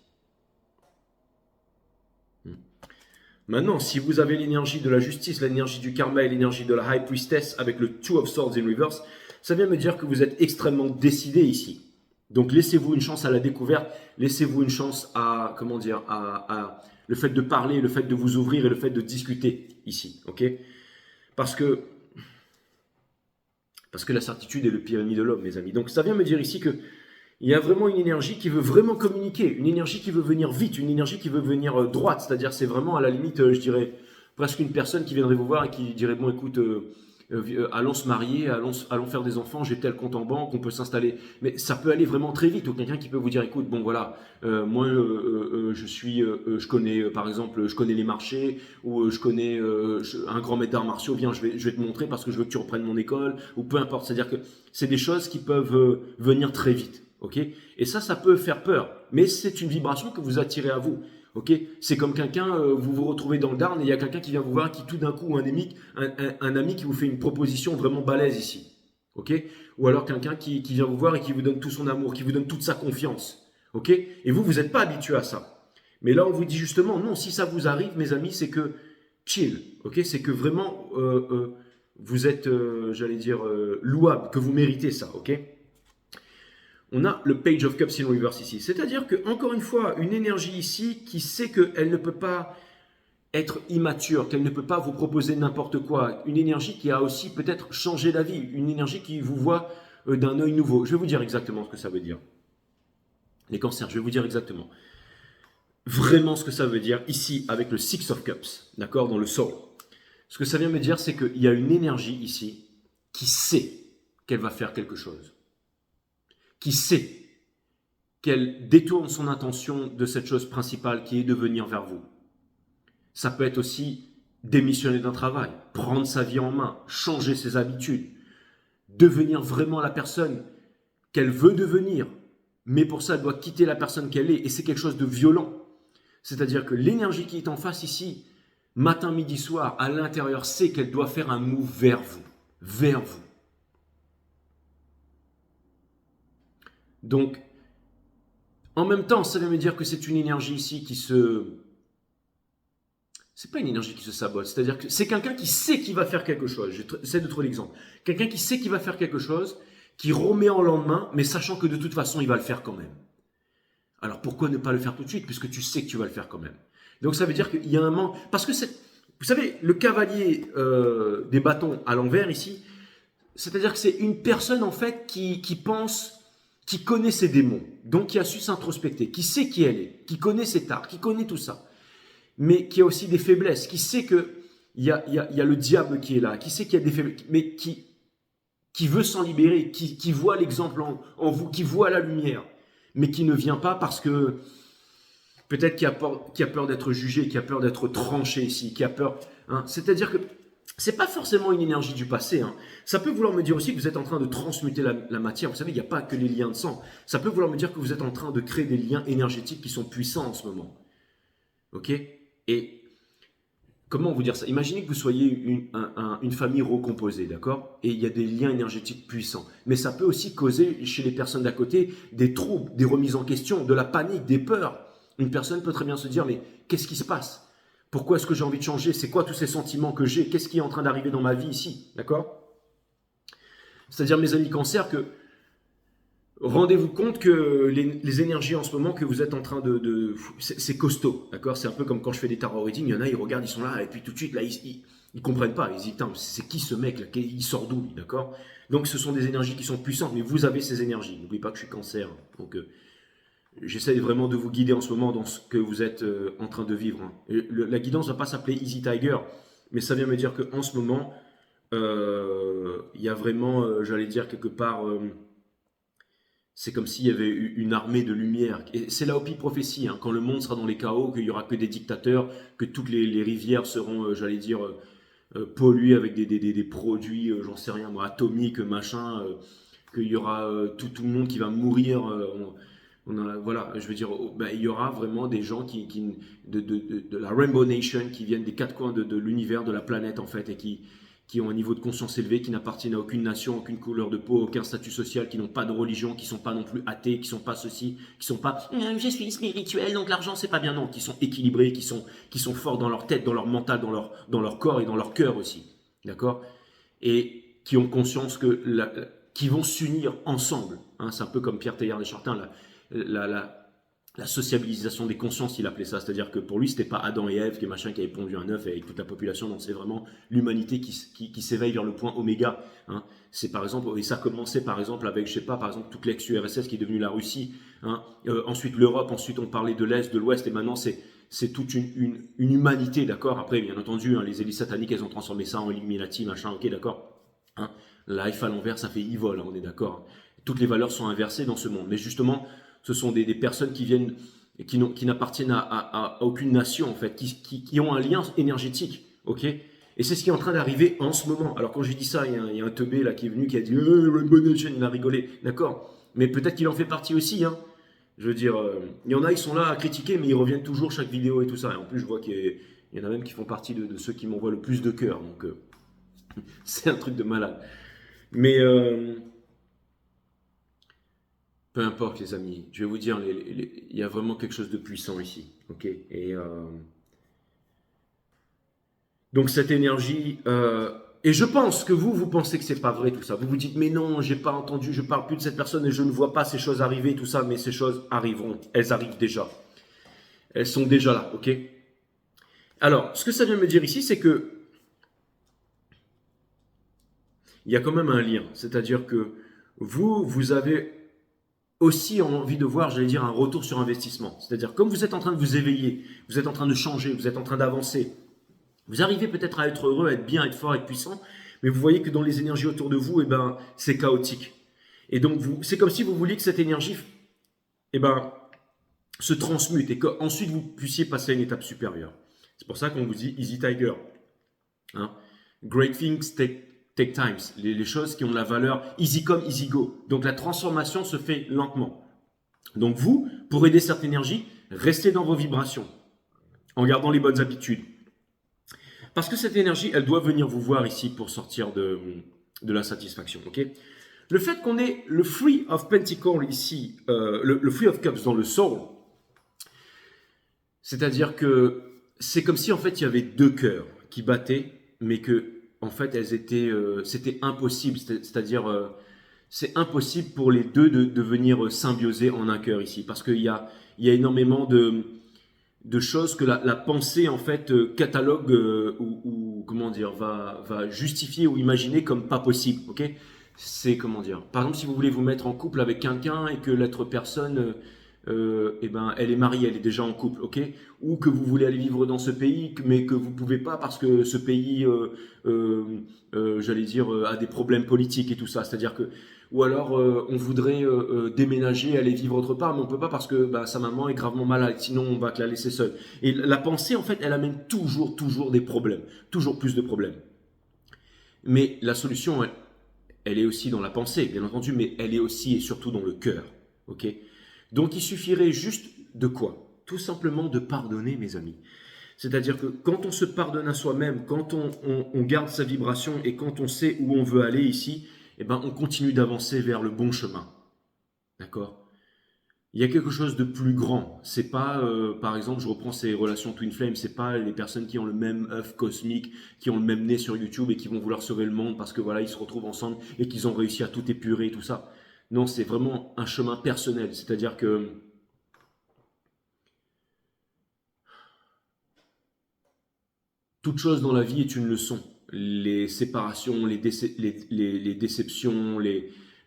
Maintenant, si vous avez l'énergie de la justice, l'énergie du karma et l'énergie de la High Priestess avec le Two of Swords in Reverse, ça vient me dire que vous êtes extrêmement décidé ici. Donc laissez-vous une chance à la découverte, laissez-vous une chance à, comment dire, à le fait de parler, le fait de vous ouvrir et le fait de discuter ici, ok? Parce que la certitude est le pyramide de l'homme, mes amis. Donc ça vient me dire ici que il y a vraiment une énergie qui veut vraiment communiquer, une énergie qui veut venir vite, une énergie qui veut venir droite. C'est-à-dire, c'est vraiment à la limite, je dirais, presque une personne qui viendrait vous voir et qui dirait, bon, écoute, allons se marier, allons faire des enfants, j'ai tel compte en banque, on peut s'installer. Mais ça peut aller vraiment très vite. Ou quelqu'un qui peut vous dire, écoute, bon voilà, moi je connais par exemple, je connais les marchés, ou je connais un grand maître d'arts martiaux, viens, je vais te montrer parce que je veux que tu reprennes mon école, ou peu importe. C'est-à-dire que c'est des choses qui peuvent venir très vite. ok? Et ça peut faire peur, mais c'est une vibration que vous attirez à vous, ok? C'est comme quelqu'un, vous vous retrouvez dans le Darn et il y a quelqu'un qui vient vous voir, qui tout d'un coup, un ami qui vous fait une proposition vraiment balèze ici, ok? Ou alors quelqu'un qui vient vous voir et qui vous donne tout son amour, qui vous donne toute sa confiance, ok? Et vous n'êtes pas habitué à ça. Mais là, on vous dit justement, non, si ça vous arrive, mes amis, c'est que chill, ok? C'est que vraiment, vous êtes, j'allais dire, louable, que vous méritez ça, ok? On a le Page of Cups in reverse ici. C'est-à-dire que, encore une fois, une énergie ici qui sait qu'elle ne peut pas être immature, qu'elle ne peut pas vous proposer n'importe quoi. Une énergie qui a aussi peut-être changé la vie. Une énergie qui vous voit d'un œil nouveau. Je vais vous dire exactement ce que ça veut dire. Les cancers, je vais vous dire exactement. Vraiment ce que ça veut dire ici avec le Six of Cups, d'accord, dans le soul. Ce que ça vient me dire, c'est qu'il y a une énergie ici qui sait qu'elle va faire quelque chose. Qui sait qu'elle détourne son attention de cette chose principale qui est de venir vers vous. Ça peut être aussi démissionner d'un travail, prendre sa vie en main, changer ses habitudes, devenir vraiment la personne qu'elle veut devenir, mais pour ça, elle doit quitter la personne qu'elle est, et c'est quelque chose de violent. C'est-à-dire que l'énergie qui est en face ici, matin, midi, soir, à l'intérieur, sait qu'elle doit faire un move vers vous, vers vous. Donc, en même temps, ça veut me dire que c'est une énergie ici qui se... C'est pas une énergie qui se sabote, c'est-à-dire que c'est quelqu'un qui sait qu'il va faire quelque chose. J'essaie de trouver l'exemple. Quelqu'un qui sait qu'il va faire quelque chose, qui remet en lendemain, mais sachant que de toute façon, il va le faire quand même. Alors pourquoi ne pas le faire tout de suite, puisque tu sais que tu vas le faire quand même. Donc ça veut dire qu'il y a un manque... Parce que vous savez, le cavalier des bâtons à l'envers ici, c'est-à-dire que c'est une personne en fait qui pense, qui connaît ses démons, donc qui a su s'introspecter, qui sait qui elle est, qui connaît ses tares, qui connaît tout ça, mais qui a aussi des faiblesses, qui sait qu'il y a le diable qui est là, qui sait qu'il y a des faiblesses, mais qui veut s'en libérer, qui voit l'exemple en vous, qui voit la lumière, mais qui ne vient pas parce que peut-être qui a peur d'être jugé, qui a peur d'être tranché ici, qui a peur. Hein. C'est-à-dire que c'est pas forcément une énergie du passé. Hein. Ça peut vouloir me dire aussi que vous êtes en train de transmuter la matière. Vous savez, il n'y a pas que les liens de sang. Ça peut vouloir me dire que vous êtes en train de créer des liens énergétiques qui sont puissants en ce moment. Ok? Et comment vous dire ça? Imaginez que vous soyez une famille recomposée, d'accord? Et il y a des liens énergétiques puissants. Mais ça peut aussi causer chez les personnes d'à côté des troubles, des remises en question, de la panique, des peurs. Une personne peut très bien se dire, mais qu'est-ce qui se passe? Pourquoi est-ce que j'ai envie de changer? C'est quoi tous ces sentiments que j'ai? Qu'est-ce qui est en train d'arriver dans ma vie ici? D'accord? C'est-à-dire, mes amis cancer, que rendez-vous compte que les énergies en ce moment que vous êtes en train c'est costaud, d'accord? C'est un peu comme quand je fais des tarot reading, il y en a, ils regardent, ils sont là, et puis tout de suite, là, ils comprennent pas. Ils disent, c'est qui ce mec là? Il sort d'où, d'accord? Donc, ce sont des énergies qui sont puissantes, mais vous avez ces énergies. N'oubliez pas que je suis cancer. Donc, j'essaie vraiment de vous guider en ce moment dans ce que vous êtes en train de vivre. Hein. La guidance ne va pas s'appeler Easy Tiger, mais ça vient me dire qu'en ce moment, il y a vraiment, j'allais dire quelque part, c'est comme s'il y avait une armée de lumière. Et c'est la Hopi prophétie, hein, quand le monde sera dans les chaos, qu'il n'y aura que des dictateurs, que toutes les rivières seront, j'allais dire, polluées avec des produits, j'en sais rien moi, atomiques, machin, qu'il y aura tout le monde qui va mourir. Voilà, je veux dire, il y aura vraiment des gens de la Rainbow Nation qui viennent des quatre coins de l'univers, de la planète en fait, et qui ont un niveau de conscience élevé, qui n'appartiennent à aucune nation, aucune couleur de peau, aucun statut social, qui n'ont pas de religion, qui ne sont pas non plus athées, qui ne sont pas ceci, qui ne sont pas je suis spirituel, donc l'argent c'est pas bien, non, qui sont équilibrés, qui sont forts dans leur tête, dans leur mental, dans leur corps et dans leur cœur aussi, d'accord? Et qui ont conscience qui vont s'unir ensemble. Hein, c'est un peu comme Pierre Teilhard de Chardin, la sociabilisation des consciences, il appelait ça. C'est-à-dire que pour lui, c'était pas Adam et Ève qui avaient pondu un œuf avec toute la population. Non, c'est vraiment l'humanité qui s'éveille vers le point oméga. Hein. C'est par exemple, et ça a commencé par exemple avec, je sais pas, par exemple toute l'ex-URSS qui est devenue la Russie. Hein. Ensuite l'Europe, ensuite on parlait de l'Est, de l'Ouest, et maintenant c'est toute une humanité, d'accord. Après, bien entendu, hein, les élites sataniques, elles ont transformé ça en Illuminati, machin, ok, d'accord. Hein. Life à l'envers, ça fait evil, hein, on est d'accord. Toutes les valeurs sont inversées dans ce monde. Mais justement, ce sont des personnes qui viennent, qui n'appartiennent à aucune nation, en fait, qui ont un lien énergétique, ok? Et c'est ce qui est en train d'arriver en ce moment. Alors, quand j'ai dit ça, il y a un teubé là qui est venu, qui a dit Rainbow Nation, il a rigolé, d'accord? Mais peut-être qu'il en fait partie aussi, hein. Je veux dire, il y en a, ils sont là à critiquer, mais ils reviennent toujours chaque vidéo et tout ça. Et en plus, je vois qu'il y en a même qui font partie de ceux qui m'envoient le plus de cœur. Donc, c'est un truc de malade. Mais peu importe, les amis. Je vais vous dire, il y a vraiment quelque chose de puissant ici. Ok. Et donc cette énergie. Et je pense que vous pensez que c'est pas vrai tout ça. Vous vous dites, mais non, j'ai pas entendu, je parle plus de cette personne et je ne vois pas ces choses arriver, tout ça. Mais ces choses arriveront. Elles arrivent déjà. Elles sont déjà là. Ok. Alors, ce que ça vient me dire ici, c'est que il y a quand même un lien. C'est-à-dire que vous avez aussi envie de voir, j'allais dire, un retour sur investissement. C'est-à-dire, comme vous êtes en train de vous éveiller, vous êtes en train de changer, vous êtes en train d'avancer, vous arrivez peut-être à être heureux, à être bien, à être fort, à être puissant, mais vous voyez que dans les énergies autour de vous, eh ben, c'est chaotique. Et donc, c'est comme si vous vouliez que cette énergie, eh ben, se transmute et qu'ensuite vous puissiez passer à une étape supérieure. C'est pour ça qu'on vous dit Easy Tiger. Hein? Great things take times. Les choses qui ont de la valeur, easy come, easy go. Donc la transformation se fait lentement. Donc vous, pour aider cette énergie, restez dans vos vibrations, en gardant les bonnes habitudes. Parce que cette énergie, elle doit venir vous voir ici pour sortir de l'insatisfaction. Okay, le fait qu'on ait le Three of Pentacles ici, le Three of Cups dans le soul, c'est-à-dire que c'est comme si en fait il y avait deux cœurs qui battaient, mais que en fait elles étaient, c'était impossible. C'est-à-dire, c'est impossible pour les deux de venir symbioser en un cœur ici, parce qu'il y a énormément de choses que la pensée en fait catalogue ou comment dire va justifier ou imaginer comme pas possible. Ok, c'est comment dire. Par exemple, si vous voulez vous mettre en couple avec quelqu'un et que l'autre personne eh ben, elle est mariée, elle est déjà en couple, ok, ou que vous voulez aller vivre dans ce pays, mais que vous pouvez pas parce que ce pays, euh, j'allais dire, a des problèmes politiques et tout ça. C'est-à-dire que, ou alors on voudrait déménager, aller vivre autre part, mais on peut pas parce que bah, sa maman est gravement malade, sinon on va te la laisser seule. Et la pensée, en fait, elle amène toujours des problèmes, toujours plus de problèmes. Mais la solution, elle est aussi dans la pensée, bien entendu, mais elle est aussi et surtout dans le cœur, ok. Donc il suffirait juste de quoi? Tout simplement de pardonner, mes amis. C'est-à-dire que quand on se pardonne à soi-même, quand on garde sa vibration et quand on sait où on veut aller ici, eh ben, on continue d'avancer vers le bon chemin. D'accord? Il y a quelque chose de plus grand. C'est pas, par exemple, je reprends ces relations Twin Flame, c'est pas les personnes qui ont le même œuf cosmique, qui ont le même nez sur YouTube et qui vont vouloir sauver le monde parce que voilà, ils se retrouvent ensemble et qu'ils ont réussi à tout épurer, tout ça. Non, c'est vraiment un chemin personnel. C'est-à-dire que toute chose dans la vie est une leçon. Les séparations, les déceptions,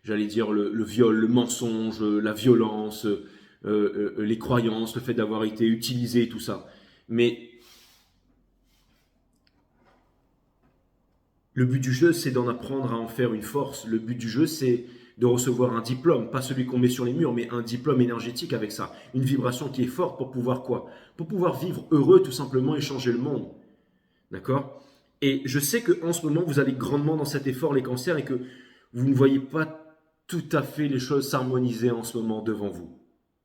j'allais dire le viol, le mensonge, la violence, les croyances, le fait d'avoir été utilisé, tout ça. Mais le but du jeu, c'est d'en apprendre à en faire une force. Le but du jeu, c'est de recevoir un diplôme, pas celui qu'on met sur les murs, mais un diplôme énergétique avec ça. Une vibration qui est forte pour pouvoir quoi? Pour pouvoir vivre heureux tout simplement et changer le monde. D'accord? Et je sais qu'en ce moment, vous allez grandement dans cet effort, les cancers, et que vous ne voyez pas tout à fait les choses s'harmoniser en ce moment devant vous.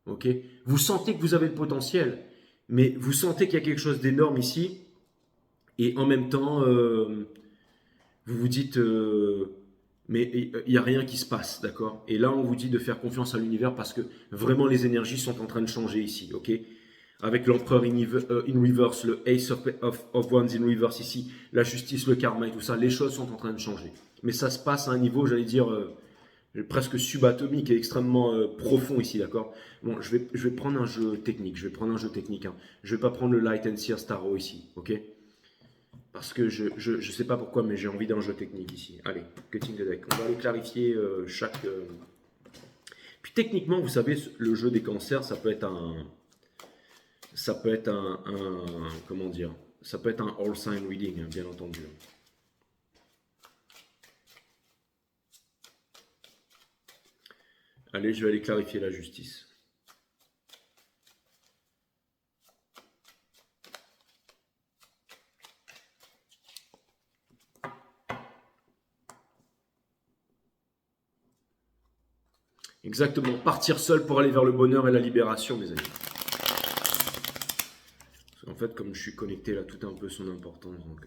Ok? Vous sentez que vous avez le potentiel, mais vous sentez qu'il y a quelque chose d'énorme ici, et en même temps, vous vous dites, mais il n'y a rien qui se passe, d'accord? Et là, on vous dit de faire confiance à l'univers parce que vraiment les énergies sont en train de changer ici, ok? Avec l'empereur in reverse, le Ace of Wands in reverse ici, la justice, le karma et tout ça, les choses sont en train de changer. Mais ça se passe à un niveau, j'allais dire, presque subatomique et extrêmement profond ici, d'accord? Bon, je vais prendre un jeu technique, je vais prendre un jeu technique, hein. Je vais pas prendre le Light and Seer Starro ici, ok? Parce que je sais pas pourquoi, mais j'ai envie d'un jeu technique ici. Allez, cutting the deck. On va aller clarifier chaque... Puis techniquement, vous savez, le jeu des cancers, ça peut être un... Ça peut être comment dire? Ça peut être un all sign reading, hein, bien entendu. Allez, je vais aller clarifier la justice. Exactement, partir seul pour aller vers le bonheur et la libération, mes amis. En fait, comme je suis connecté là, tout a un peu son importance. Donc,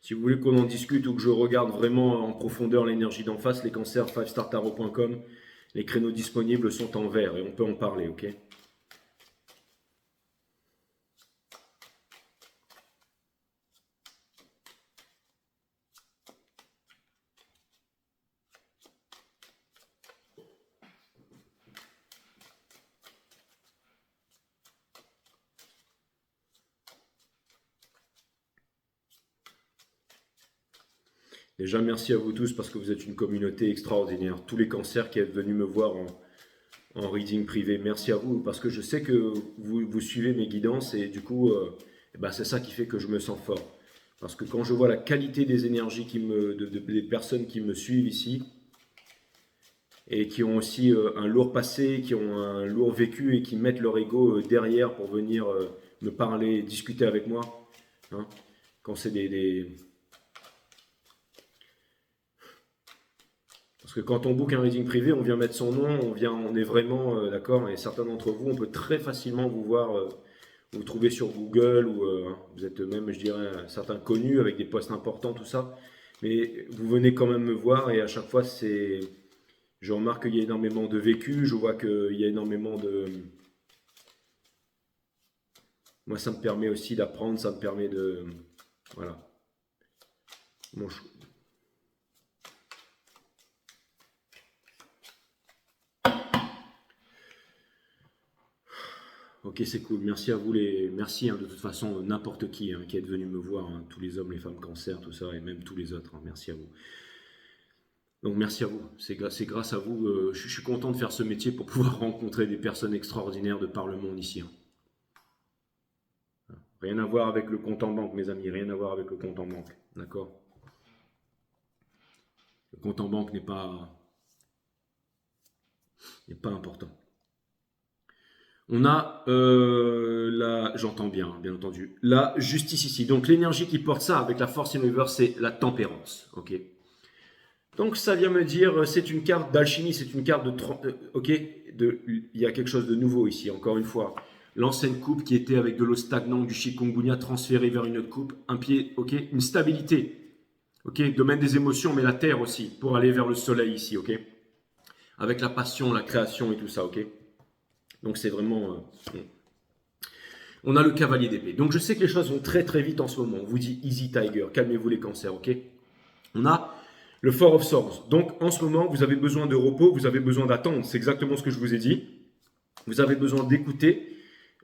si vous voulez qu'on en discute ou que je regarde vraiment en profondeur l'énergie d'en face, les cancers, 5startarot.com, les créneaux disponibles sont en vert et on peut en parler, ok? Déjà, merci à vous tous parce que vous êtes une communauté extraordinaire. Tous les cancers qui êtes venus me voir en reading privé, merci à vous parce que je sais que vous suivez mes guidances et du coup, eh ben, c'est ça qui fait que je me sens fort. Parce que quand je vois la qualité des énergies des personnes qui me suivent ici et qui ont aussi un lourd passé, qui ont un lourd vécu et qui mettent leur ego derrière pour venir me parler, discuter avec moi, hein, quand c'est Parce que quand on book un reading privé, on vient mettre son nom, on est vraiment d'accord. Et certains d'entre vous, on peut très facilement vous voir, vous trouver sur Google ou vous êtes même, je dirais, certains connus avec des posts importants, tout ça. Mais vous venez quand même me voir et à chaque fois, je remarque qu'il y a énormément de vécu. Je vois qu'il y a énormément de. Moi, ça me permet aussi d'apprendre, ça me permet de. Voilà. Bon, Ok, c'est cool. Merci à vous merci de toute façon n'importe qui qui est venu me voir, tous les hommes, les femmes cancer, tout ça, et même tous les autres. Merci à vous. Donc merci à vous. C'est grâce à vous. Je suis content de faire ce métier pour pouvoir rencontrer des personnes extraordinaires de par le monde ici. Rien à voir avec le compte en banque, mes amis. Rien à voir avec le compte en banque. D'accord? Le compte en banque n'est pas important. On a j'entends bien, bien entendu, la justice ici. Donc l'énergie qui porte ça avec la force in reverse, c'est la tempérance. Ok. Donc ça vient me dire, c'est une carte d'alchimie, c'est une carte ok. Il y a quelque chose de nouveau ici. Encore une fois, l'ancienne coupe qui était avec de l'eau stagnante du chikungunya transférée vers une autre coupe, un pied, ok, une stabilité. Ok. Domaine des émotions, mais la terre aussi pour aller vers le soleil ici. Ok. Avec la passion, la création et tout ça. Ok. Donc c'est vraiment... On a le cavalier d'épée. Donc je sais que les choses vont très très vite en ce moment. On vous dit easy tiger, calmez-vous les cancers, ok? On a le four of swords. Donc en ce moment, vous avez besoin de repos, vous avez besoin d'attendre. C'est exactement ce que je vous ai dit. Vous avez besoin d'écouter,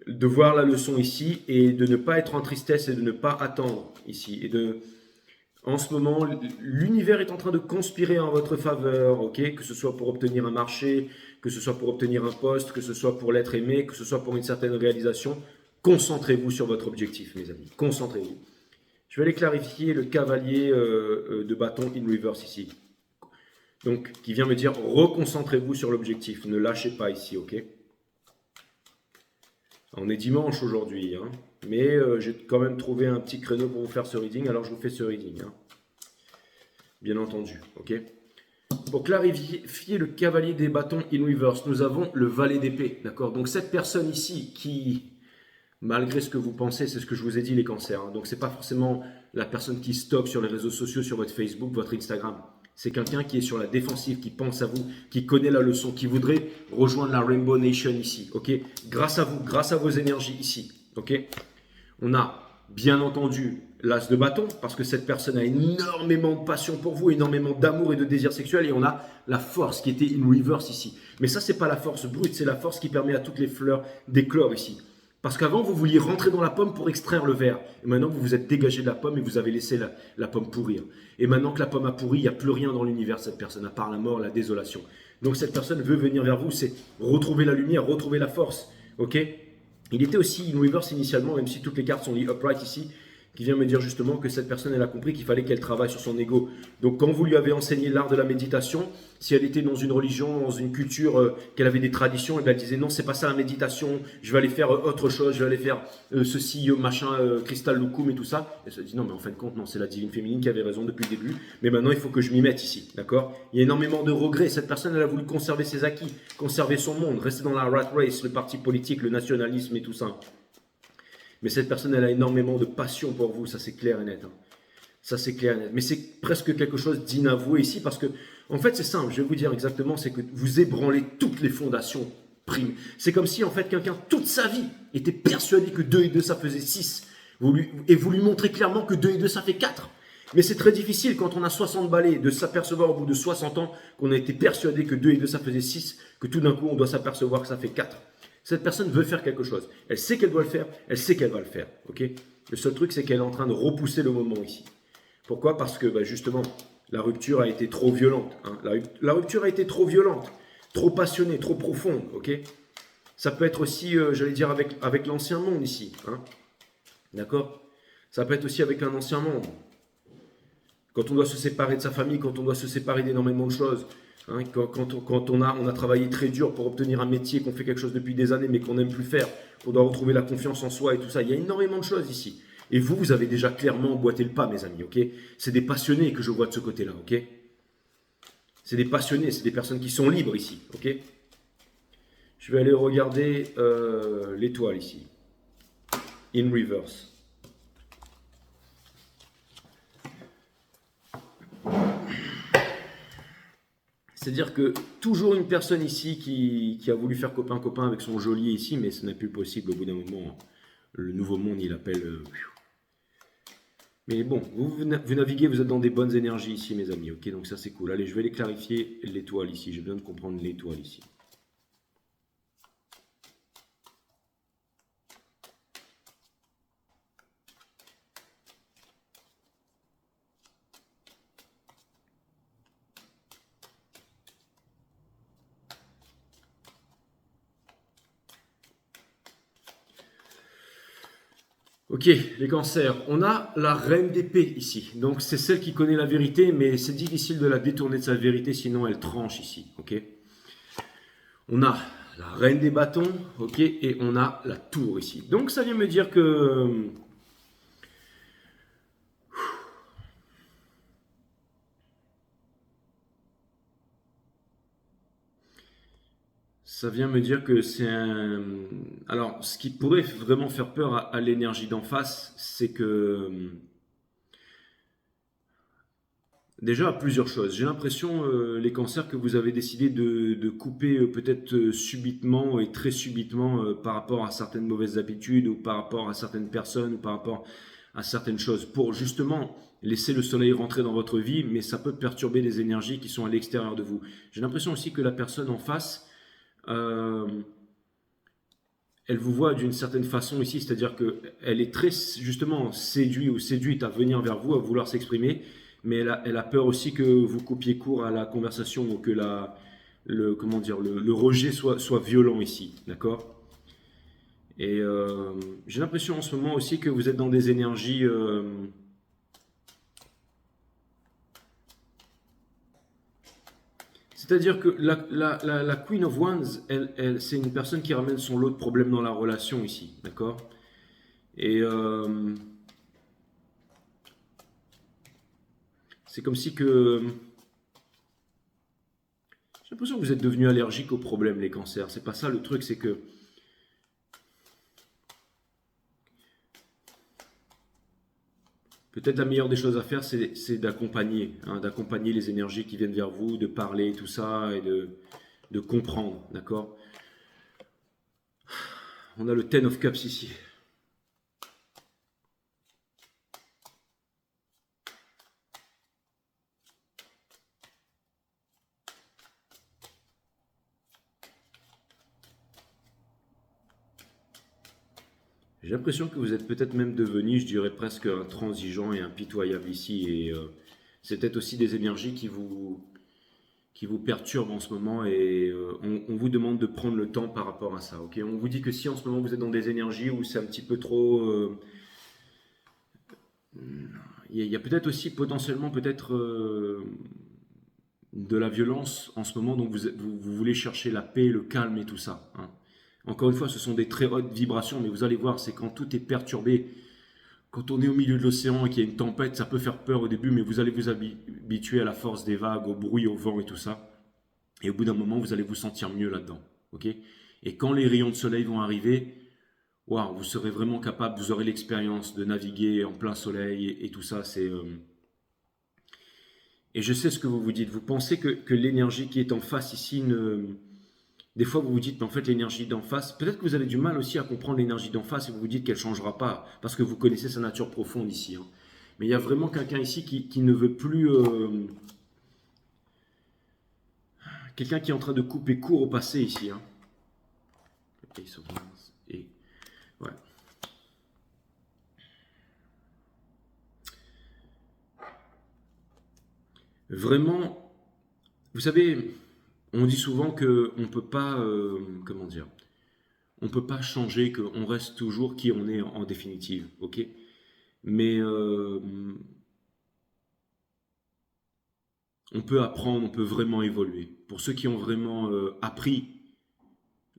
de voir la leçon ici et de ne pas être en tristesse et de ne pas attendre ici. En ce moment, l'univers est en train de conspirer en votre faveur, ok? Que ce soit pour obtenir un marché, que ce soit pour obtenir un poste, que ce soit pour l'être aimé, que ce soit pour une certaine réalisation. Concentrez-vous sur votre objectif, mes amis. Concentrez-vous. Je vais aller clarifier le cavalier de bâton in reverse ici. Donc, qui vient me dire, reconcentrez-vous sur l'objectif. Ne lâchez pas ici, ok? On est dimanche aujourd'hui, hein, mais j'ai quand même trouvé un petit créneau pour vous faire ce reading, alors je vous fais ce reading, hein. Bien entendu, ok? Pour clarifier le cavalier des bâtons in reverse, nous avons le valet d'épée, d'accord? Donc cette personne ici qui, malgré ce que vous pensez, c'est ce que je vous ai dit les cancers, hein, donc c'est pas forcément la personne qui stocke sur les réseaux sociaux, sur votre Facebook, votre Instagram. C'est quelqu'un qui est sur la défensive, qui pense à vous, qui connaît la leçon, qui voudrait rejoindre la Rainbow Nation ici, ok? Grâce à vous, grâce à vos énergies ici, ok? On a bien entendu l'as de bâton, parce que cette personne a énormément de passion pour vous, énormément d'amour et de désir sexuel, et on a la force qui était in reverse ici. Mais ça, c'est pas la force brute, c'est la force qui permet à toutes les fleurs d'éclore ici. Parce qu'avant, vous vouliez rentrer dans la pomme pour extraire le verre. Et maintenant, vous vous êtes dégagé de la pomme et vous avez laissé la pomme pourrir. Et maintenant que la pomme a pourri, il n'y a plus rien dans l'univers, cette personne, à part la mort, la désolation. Donc cette personne veut venir vers vous, c'est retrouver la lumière, retrouver la force. Ok? Il était aussi in reverse initialement, même si toutes les cartes sont liées upright ici. qui vient me dire justement que cette personne, elle a compris qu'il fallait qu'elle travaille sur son ego. Donc quand vous lui avez enseigné l'art de la méditation, si elle était dans une religion, dans une culture, qu'elle avait des traditions, et bien elle disait non, c'est pas ça la méditation, je vais aller faire autre chose, je vais aller faire ceci, machin, cristal loukoum et tout ça. Elle se dit non, mais en fin de compte, non, c'est la divine féminine qui avait raison depuis le début, mais maintenant il faut que je m'y mette ici, d'accord? Il y a énormément de regrets. Cette personne, elle a voulu conserver ses acquis, conserver son monde, rester dans la rat race, le parti politique, le nationalisme et tout ça. Mais cette personne, elle a énormément de passion pour vous, ça c'est clair et net. Hein. Ça c'est clair et net. Mais c'est presque quelque chose d'inavoué ici parce que, en fait, c'est simple, je vais vous dire exactement, c'est que vous ébranlez toutes les fondations primes. C'est comme si, en fait, quelqu'un, toute sa vie, était persuadé que 2 et 2, ça faisait 6. Et vous lui montrez clairement que 2 et 2, ça fait 4. Mais c'est très difficile quand on a 60 balais de s'apercevoir au bout de 60 ans qu'on a été persuadé que 2 et 2, ça faisait 6, que tout d'un coup, on doit s'apercevoir que ça fait 4. Cette personne veut faire quelque chose. Elle sait qu'elle doit le faire, elle sait qu'elle va le faire. Okay, le seul truc, c'est qu'elle est en train de repousser le moment ici. Pourquoi? Parce que justement, la rupture a été trop violente. Hein. La rupture a été trop violente, trop passionnée, trop profonde. Okay, ça peut être aussi, j'allais dire, avec l'ancien monde ici. Hein. D'accord? Ça peut être aussi avec un ancien monde. Quand on doit se séparer de sa famille, quand on doit se séparer d'énormément de choses. Hein, quand on a travaillé très dur pour obtenir un métier, qu'on fait quelque chose depuis des années mais qu'on n'aime plus faire, qu'on doit retrouver la confiance en soi et tout ça. Il y a énormément de choses ici. Et vous avez déjà clairement emboîté le pas, mes amis, ok? C'est des passionnés que je vois de ce côté-là, ok? C'est des passionnés, c'est des personnes qui sont libres ici, ok? Je vais aller regarder l'étoile ici. In reverse. C'est-à-dire que toujours une personne ici qui a voulu faire copain-copain avec son geôlier ici, mais ce n'est plus possible au bout d'un moment. Le nouveau monde, il appelle... Mais bon, vous naviguez, vous êtes dans des bonnes énergies ici, mes amis. Ok, donc ça c'est cool. Allez, je vais aller clarifier l'étoile ici. J'ai besoin de comprendre l'étoile ici. Ok, les cancers, on a la reine d'épée ici. Donc c'est celle qui connaît la vérité, mais c'est difficile de la détourner de sa vérité, sinon elle tranche ici. Ok. On a la reine des bâtons, ok, et on a la tour ici. Donc ça vient me dire que c'est un... Alors, ce qui pourrait vraiment faire peur à l'énergie d'en face, c'est que... Déjà, plusieurs choses. J'ai l'impression, les cancers, que vous avez décidé de couper peut-être subitement et très subitement par rapport à certaines mauvaises habitudes ou par rapport à certaines personnes ou par rapport à certaines choses pour justement laisser le soleil rentrer dans votre vie, mais ça peut perturber les énergies qui sont à l'extérieur de vous. J'ai l'impression aussi que la personne en face, euh, elle vous voit d'une certaine façon ici, c'est-à-dire qu'elle est très justement séduite ou séduite à venir vers vous, à vouloir s'exprimer, mais elle a peur aussi que vous coupiez court à la conversation ou que comment dire, le rejet soit violent ici, d'accord? Et j'ai l'impression en ce moment aussi que vous êtes dans des énergies... c'est-à-dire que la Queen of Wands, c'est une personne qui ramène son lot de problèmes dans la relation ici, d'accord? Et c'est comme si que... J'ai l'impression que vous êtes devenus allergiques aux problèmes, les cancers. C'est pas ça le truc, c'est que... Peut-être la meilleure des choses à faire, c'est d'accompagner, hein, d'accompagner les énergies qui viennent vers vous, de parler, tout ça, et de comprendre, d'accord? On a le Ten of Cups ici. J'ai l'impression que vous êtes peut-être même devenu, je dirais presque intransigeant et impitoyable ici. Et c'est peut-être aussi des énergies qui vous perturbent en ce moment. Et on vous demande de prendre le temps par rapport à ça. Ok, on vous dit que si en ce moment vous êtes dans des énergies où c'est un petit peu trop... Il y a peut-être aussi potentiellement peut-être de la violence en ce moment, donc vous voulez chercher la paix, le calme et tout ça, hein. Encore une fois, ce sont des très hautes vibrations, mais vous allez voir, c'est quand tout est perturbé, quand on est au milieu de l'océan et qu'il y a une tempête, ça peut faire peur au début, mais vous allez vous habituer à la force des vagues, au bruit, au vent et tout ça. Et au bout d'un moment, vous allez vous sentir mieux là-dedans. Ok? Et quand les rayons de soleil vont arriver, waouh, vous serez vraiment capable, vous aurez l'expérience de naviguer en plein soleil et tout ça. Et je sais ce que vous vous dites. Vous pensez que l'énergie qui est en face ici ne. Des fois, vous vous dites, mais en fait, l'énergie d'en face, peut-être que vous avez du mal aussi à comprendre l'énergie d'en face et vous vous dites qu'elle ne changera pas parce que vous connaissez sa nature profonde ici, hein. Mais il y a vraiment quelqu'un ici qui ne veut plus. Quelqu'un qui est en train de couper court au passé ici, hein. Et, ouais. Vraiment, vous savez, on dit souvent que on peut pas, comment dire, on peut pas changer, qu'on reste toujours qui on est en définitive, ok? Mais on peut apprendre, on peut vraiment évoluer. Pour ceux qui ont vraiment appris,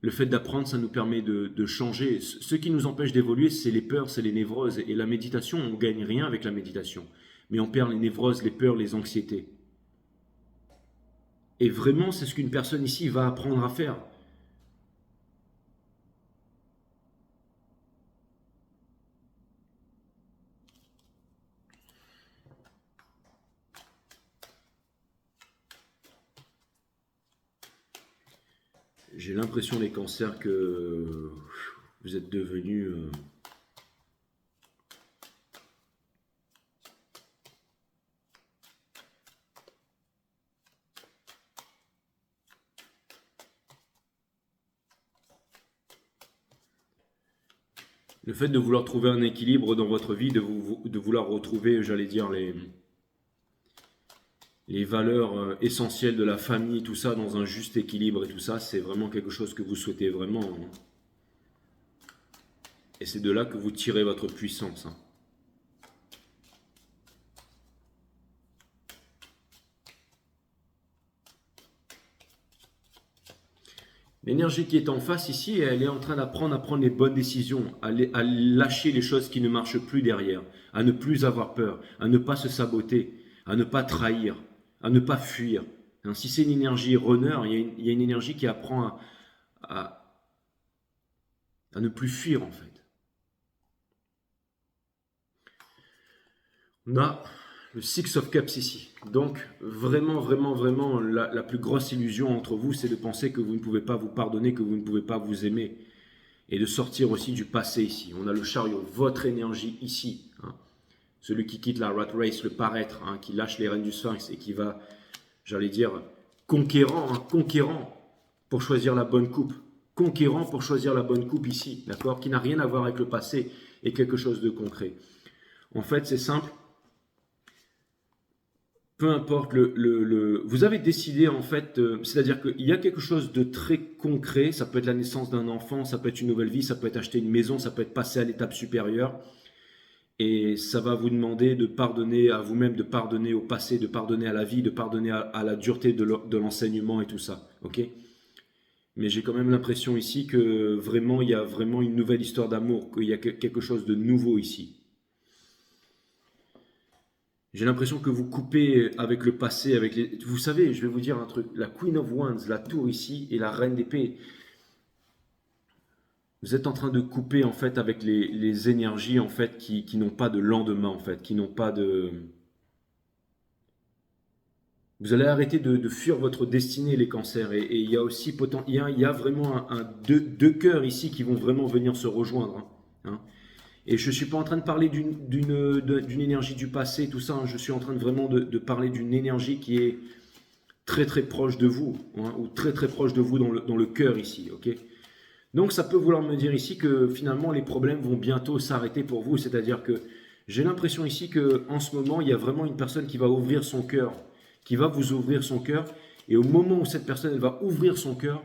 le fait d'apprendre, ça nous permet de changer. Ce qui nous empêche d'évoluer, c'est les peurs, c'est les névroses. Et la méditation, on ne gagne rien avec la méditation. Mais on perd les névroses, les peurs, les anxiétés. Et vraiment, c'est ce qu'une personne ici va apprendre à faire. J'ai l'impression, les cancers, que vous êtes devenus... le fait de vouloir trouver un équilibre dans votre vie, de vouloir retrouver, j'allais dire, les valeurs essentielles de la famille, tout ça, dans un juste équilibre et tout ça, c'est vraiment quelque chose que vous souhaitez vraiment, hein. Et c'est de là que vous tirez votre puissance, hein. L'énergie qui est en face ici, elle est en train d'apprendre à prendre les bonnes décisions, à lâcher les choses qui ne marchent plus derrière, à ne plus avoir peur, à ne pas se saboter, à ne pas trahir, à ne pas fuir, hein. Si c'est une énergie runner, il y a une énergie qui apprend à, à ne plus fuir en fait. On a le Six of Cups ici. Donc, vraiment, vraiment, vraiment, la plus grosse illusion entre vous, c'est de penser que vous ne pouvez pas vous pardonner, que vous ne pouvez pas vous aimer. Et de sortir aussi du passé ici. On a le chariot, votre énergie ici, hein. Celui qui quitte la rat race, le paraître, hein, qui lâche les rênes du sphinx et qui va, j'allais dire, conquérant, hein, conquérant pour choisir la bonne coupe. Conquérant pour choisir la bonne coupe ici, d'accord? Qui n'a rien à voir avec le passé et quelque chose de concret. En fait, c'est simple. Peu importe vous avez décidé en fait, c'est-à-dire qu'il y a quelque chose de très concret, ça peut être la naissance d'un enfant, ça peut être une nouvelle vie, ça peut être acheter une maison, ça peut être passer à l'étape supérieure, et ça va vous demander de pardonner à vous-même, de pardonner au passé, de pardonner à la vie, de pardonner à la dureté de l'enseignement et tout ça, ok? Mais j'ai quand même l'impression ici que vraiment, il y a vraiment une nouvelle histoire d'amour, qu'il y a quelque chose de nouveau ici. J'ai l'impression que vous coupez avec le passé, avec les... Vous savez, je vais vous dire un truc. La Queen of Wands, la tour ici, et la Reine d'épée. Vous êtes en train de couper en fait avec les énergies en fait qui n'ont pas de lendemain en fait, qui n'ont pas de... Vous allez arrêter de fuir votre destinée, les cancers. Et il y a aussi il y a vraiment deux cœurs ici qui vont vraiment venir se rejoindre, hein. Et je ne suis pas en train de parler d'une énergie du passé, tout ça, hein. Je suis en train vraiment de parler d'une énergie qui est très très proche de vous, hein, ou très très proche de vous dans le cœur ici, ok? Donc ça peut vouloir me dire ici que finalement les problèmes vont bientôt s'arrêter pour vous, c'est-à-dire que j'ai l'impression ici qu'en ce moment, il y a vraiment une personne qui va ouvrir son cœur, qui va vous ouvrir son cœur, et au moment où cette personne elle va ouvrir son cœur,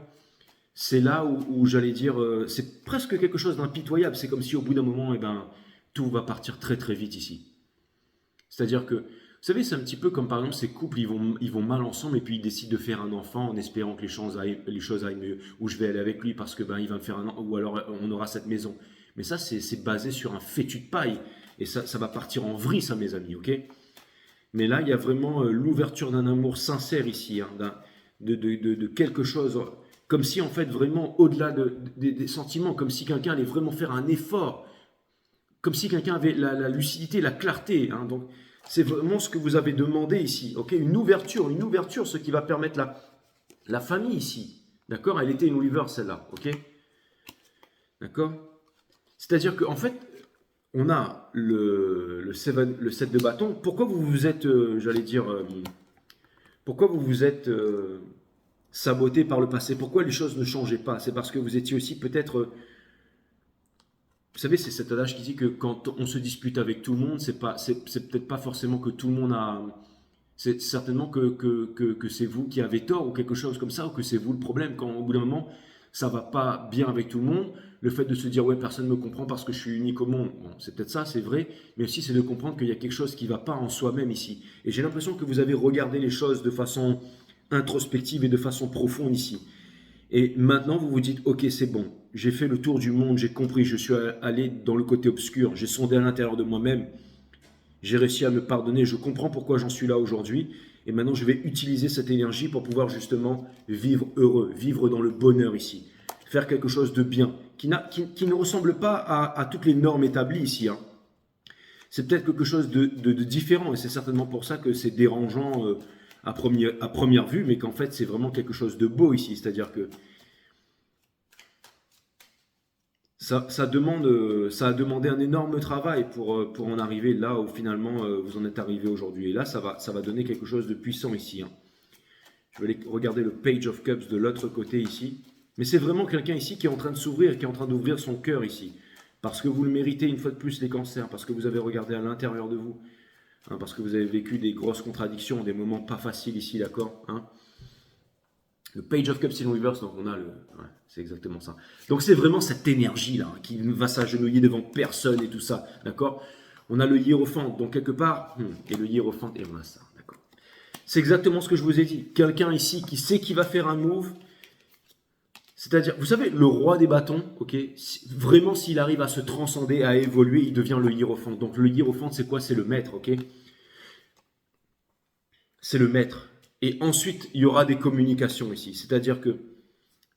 c'est là où j'allais dire, c'est presque quelque chose d'impitoyable. C'est comme si au bout d'un moment, eh ben, tout va partir très très vite ici. C'est-à-dire que, vous savez, c'est un petit peu comme par exemple ces couples, ils vont mal ensemble et puis ils décident de faire un enfant en espérant que les choses aillent mieux. Ou je vais aller avec lui parce que ben, il va me faire un enfant, ou alors on aura cette maison. Mais ça, c'est basé sur un fétu de paille. Et ça va partir en vrille, ça, mes amis, ok? Mais là, il y a vraiment l'ouverture d'un amour sincère ici, hein, de quelque chose, comme si en fait vraiment au-delà des sentiments, comme si quelqu'un allait vraiment faire un effort, comme si quelqu'un avait la lucidité, la clarté. Hein. Donc c'est vraiment ce que vous avez demandé ici, ok? Une ouverture, ce qui va permettre la famille ici, d'accord? Elle était une river celle-là, ok? D'accord? C'est-à-dire qu'en fait, on a le 7 de bâton. Pourquoi vous vous êtes, j'allais dire, pourquoi vous vous êtes saboté par le passé? Pourquoi les choses ne changeaient pas? C'est parce que vous étiez aussi peut-être, vous savez, c'est cet adage qui dit que quand on se dispute avec tout le monde, c'est peut-être pas forcément que tout le monde a, c'est certainement que c'est vous qui avez tort ou quelque chose comme ça, ou que c'est vous le problème. Quand au bout d'un moment, ça va pas bien avec tout le monde, le fait de se dire ouais, personne ne me comprend parce que je suis unique au monde, bon, c'est peut-être ça, c'est vrai, mais aussi c'est de comprendre qu'il y a quelque chose qui va pas en soi-même ici. Et j'ai l'impression que vous avez regardé les choses de façon introspective et de façon profonde ici. Et maintenant, vous vous dites, ok, c'est bon, j'ai fait le tour du monde, j'ai compris, je suis allé dans le côté obscur, j'ai sondé à l'intérieur de moi-même, j'ai réussi à me pardonner, je comprends pourquoi j'en suis là aujourd'hui, et maintenant je vais utiliser cette énergie pour pouvoir justement vivre heureux, vivre dans le bonheur ici, faire quelque chose de bien, qui ne ressemble pas à toutes les normes établies ici. Hein. C'est peut-être quelque chose de différent, et c'est certainement pour ça que c'est dérangeant à première vue, mais qu'en fait c'est vraiment quelque chose de beau ici, c'est-à-dire que ça a demandé un énorme travail pour en arriver là où finalement vous en êtes arrivé aujourd'hui. Et là, ça va donner quelque chose de puissant ici. Hein. Je vais aller regarder le Page of Cups de l'autre côté ici. Mais c'est vraiment quelqu'un ici qui est en train de s'ouvrir, qui est en train d'ouvrir son cœur ici. Parce que vous le méritez une fois de plus les cancers, parce que vous avez regardé à l'intérieur de vous, hein, parce que vous avez vécu des grosses contradictions, des moments pas faciles ici, d'accord, hein. Le Page of Cups in reverse, donc on a le... Ouais, c'est exactement ça. Donc c'est vraiment cette énergie-là hein, qui va s'agenouiller devant personne et tout ça, d'accord. On a le hiérophante, donc quelque part, et le hiérophante, et voilà ça, d'accord. C'est exactement ce que je vous ai dit. Quelqu'un ici qui sait qu'il va faire un move, c'est-à-dire, vous savez, le roi des bâtons, ok, vraiment s'il arrive à se transcender, à évoluer, il devient le hiérophante. Donc le hiérophante, c'est quoi? C'est le maître, ok. C'est le maître. Et ensuite, il y aura des communications ici. C'est-à-dire que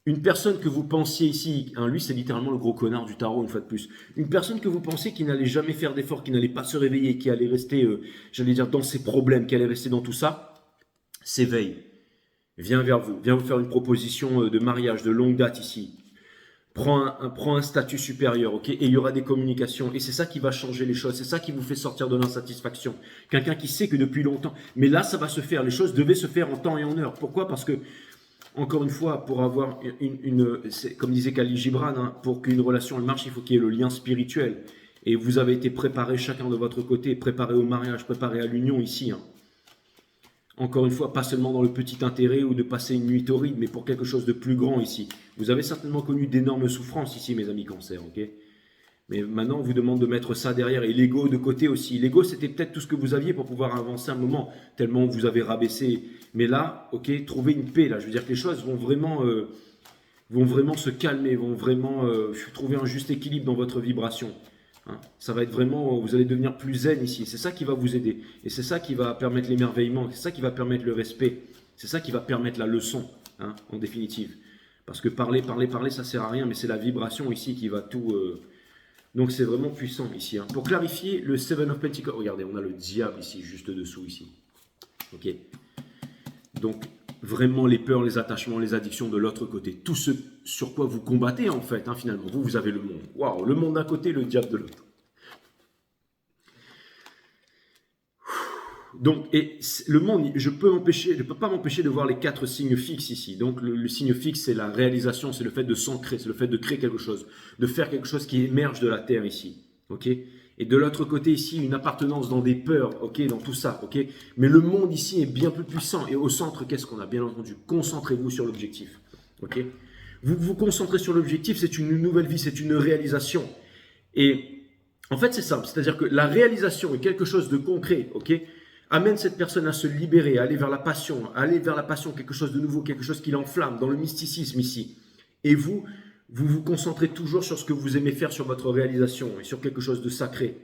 une personne que vous pensiez ici, hein, lui c'est littéralement le gros connard du tarot une fois de plus, une personne que vous pensiez qui n'allait jamais faire d'effort, qui n'allait pas se réveiller, qui allait rester, j'allais dire, dans ses problèmes, qui allait rester dans tout ça, s'éveille, vient vers vous, vient vous faire une proposition de mariage de longue date ici. Prends un statut supérieur, ok? Et il y aura des communications. Et c'est ça qui va changer les choses. C'est ça qui vous fait sortir de l'insatisfaction. Quelqu'un qui sait que depuis longtemps. Mais là, ça va se faire. Les choses devaient se faire en temps et en heure. Pourquoi? Parce que, encore une fois, pour avoir comme disait Khalil Gibran, hein, pour qu'une relation elle marche, il faut qu'il y ait le lien spirituel. Et vous avez été préparés chacun de votre côté, préparés au mariage, préparés à l'union ici. Hein. Encore une fois, pas seulement dans le petit intérêt ou de passer une nuit torride, mais pour quelque chose de plus grand ici. Vous avez certainement connu d'énormes souffrances ici, mes amis cancer, ok? Mais maintenant, on vous demande de mettre ça derrière et l'ego de côté aussi. L'ego, c'était peut-être tout ce que vous aviez pour pouvoir avancer un moment, tellement vous avez rabaissé. Mais là, ok, trouvez une paix, là. Je veux dire que les choses vont vraiment se calmer, vont vraiment trouver un juste équilibre dans votre vibration. Hein, ça va être vraiment, vous allez devenir plus zen ici. C'est ça qui va vous aider. Et c'est ça qui va permettre l'émerveillement. C'est ça qui va permettre le respect. C'est ça qui va permettre la leçon, hein, en définitive. Parce que parler, ça sert à rien. Mais c'est la vibration ici qui va tout... Donc c'est vraiment puissant ici. Hein. Pour clarifier, le Seven of Pentacles... Regardez, on a le diable ici, juste dessous ici. Ok. Donc, vraiment les peurs, les attachements, les addictions de l'autre côté. Tout ce sur quoi vous combattez en fait, hein, finalement. Vous avez le monde. Waouh, le monde d'un côté, le diable de l'autre. Donc, et le monde, je ne peux pas m'empêcher de voir les 4 signes fixes ici. Donc, le signe fixe, c'est la réalisation, c'est le fait de s'ancrer, c'est le fait de créer quelque chose, de faire quelque chose qui émerge de la terre ici. Ok. Et de l'autre côté ici, une appartenance dans des peurs, ok, dans tout ça, ok. Mais le monde ici est bien plus puissant. Et au centre, qu'est-ce qu'on a? Bien entendu, concentrez-vous sur l'objectif, ok. Vous vous concentrez sur l'objectif, c'est une nouvelle vie, c'est une réalisation. Et En fait, c'est simple. C'est-à-dire que la réalisation est quelque chose de concret, ok? Amène cette personne à se libérer, à aller vers la passion, quelque chose de nouveau, quelque chose qui l'enflamme, dans le mysticisme ici. Et vous vous concentrez toujours sur ce que vous aimez faire, sur votre réalisation et sur quelque chose de sacré.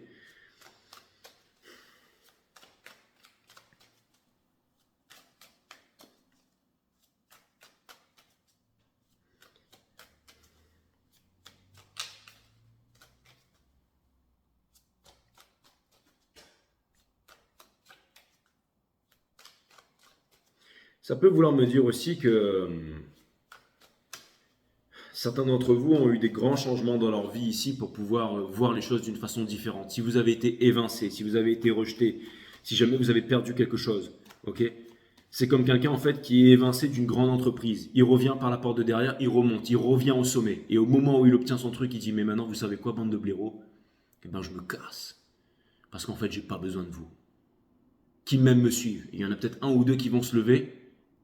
Ça peut vouloir me dire aussi que certains d'entre vous ont eu des grands changements dans leur vie ici pour pouvoir voir les choses d'une façon différente. Si vous avez été évincé, si vous avez été rejeté, si jamais vous avez perdu quelque chose, ok? C'est comme quelqu'un en fait qui est évincé d'une grande entreprise. Il revient par la porte de derrière, il remonte, il revient au sommet. Et au moment où il obtient son truc, il dit mais maintenant vous savez quoi, bande de blaireaux? Eh ben je me casse. Parce qu'en fait j'ai pas besoin de vous. Qui même me suivent. Il y en a peut-être un ou deux qui vont se lever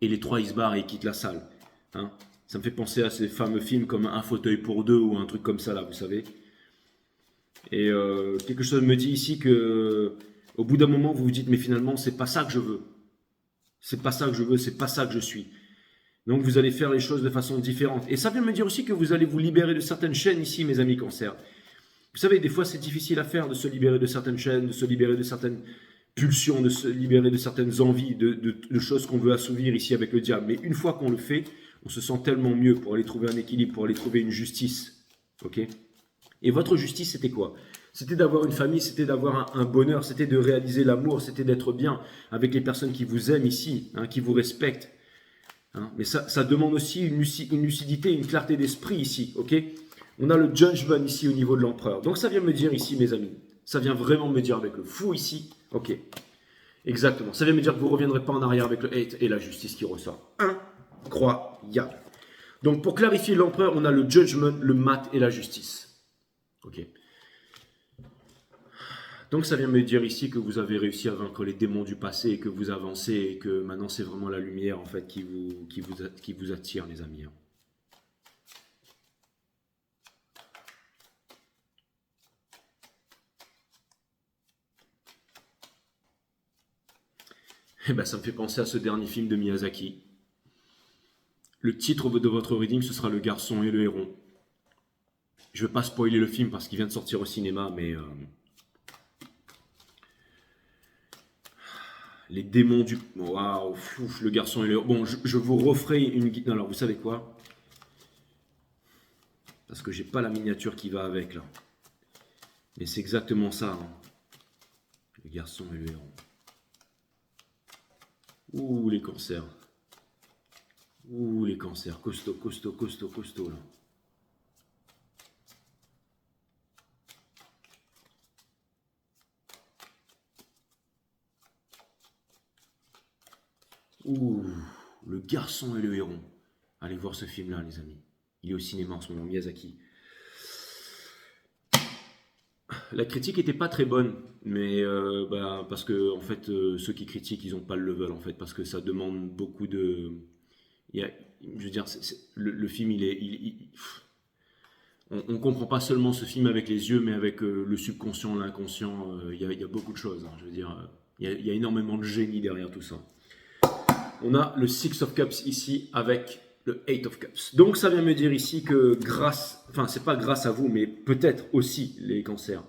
et les trois ils se barrent et ils quittent la salle. Hein? Ça me fait penser à ces fameux films comme Un fauteuil pour deux ou un truc comme ça là, vous savez. Et quelque chose me dit ici que au bout d'un moment vous vous dites mais finalement c'est pas ça que je veux. C'est pas ça que je veux, c'est pas ça que je suis. Donc vous allez faire les choses de façon différente. Et ça vient me dire aussi que vous allez vous libérer de certaines chaînes ici, mes amis Cancer. Vous savez, des fois c'est difficile à faire de se libérer de certaines chaînes, de se libérer de certaines pulsions, de se libérer de certaines envies, de choses qu'on veut assouvir ici avec le diable. Mais une fois qu'on le fait, on se sent tellement mieux pour aller trouver un équilibre, pour aller trouver une justice. Ok? Et votre justice, c'était quoi? C'était d'avoir une famille, c'était d'avoir un bonheur, c'était de réaliser l'amour, c'était d'être bien avec les personnes qui vous aiment ici, hein, qui vous respectent. Hein. Mais ça demande aussi une lucidité, une clarté d'esprit ici. Ok? On a le judgment ici au niveau de l'empereur. Donc ça vient me dire ici, mes amis, ça vient vraiment me dire avec le fou ici. Ok, exactement. Ça vient me dire que vous ne reviendrez pas en arrière avec le hate et la justice qui ressort. Incroyable. Donc pour clarifier l'empereur, on a le judgment, le mat et la justice. Ok. Donc ça vient me dire ici que vous avez réussi à vaincre les démons du passé et que vous avancez et que maintenant c'est vraiment la lumière en fait qui vous attire, les amis. Eh ben, ça me fait penser à ce dernier film de Miyazaki. Le titre de votre reading, ce sera Le garçon et le héron. Je ne vais pas spoiler le film parce qu'il vient de sortir au cinéma, mais les démons du... Waouh, le garçon et le héron. Bon, je vous referai une guide. Alors, vous savez quoi? Parce que j'ai pas la miniature qui va avec, là. Mais c'est exactement ça. Hein. Le garçon et le héron. Ouh, les cancers. Ouh, les cancers. Costaud, costaud, costaud, costaud, là. Ouh, le garçon et le héron. Allez voir ce film-là, les amis. Il est au cinéma en ce moment, Miyazaki. La critique n'était pas très bonne, mais parce que en fait, ceux qui critiquent, ils n'ont pas le level, en fait, parce que ça demande beaucoup de... je veux dire, le film, on ne comprend pas seulement ce film avec les yeux, mais avec le subconscient, l'inconscient. Il y a beaucoup de choses. Hein, je veux dire, il y a énormément de génie derrière tout ça. On a le Six of Cups ici avec le Eight of Cups. Donc ça vient me dire ici que c'est pas grâce à vous, mais peut-être aussi les cancers.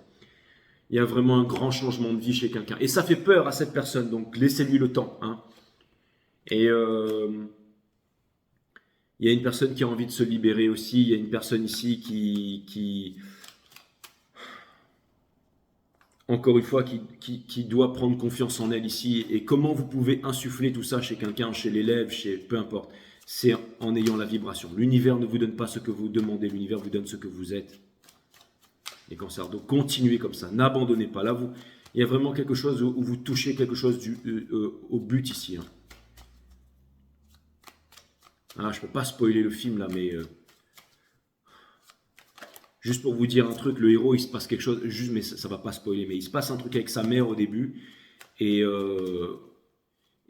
Il y a vraiment un grand changement de vie chez quelqu'un. Et ça fait peur à cette personne, donc laissez-lui le temps. Hein. Et il y a une personne qui a envie de se libérer aussi. Il y a une personne ici qui encore une fois, qui doit prendre confiance en elle ici. Et comment vous pouvez insuffler tout ça chez quelqu'un, chez l'élève, peu importe. C'est en ayant la vibration. L'univers ne vous donne pas ce que vous demandez, l'univers vous donne ce que vous êtes. Les cancers, donc continuez comme ça, n'abandonnez pas. Là, il y a vraiment quelque chose où vous touchez quelque chose au but ici. Hein. Ah, je ne peux pas spoiler le film là, mais juste pour vous dire un truc, le héros, il se passe quelque chose, juste, mais ça ne va pas spoiler, mais il se passe un truc avec sa mère au début, et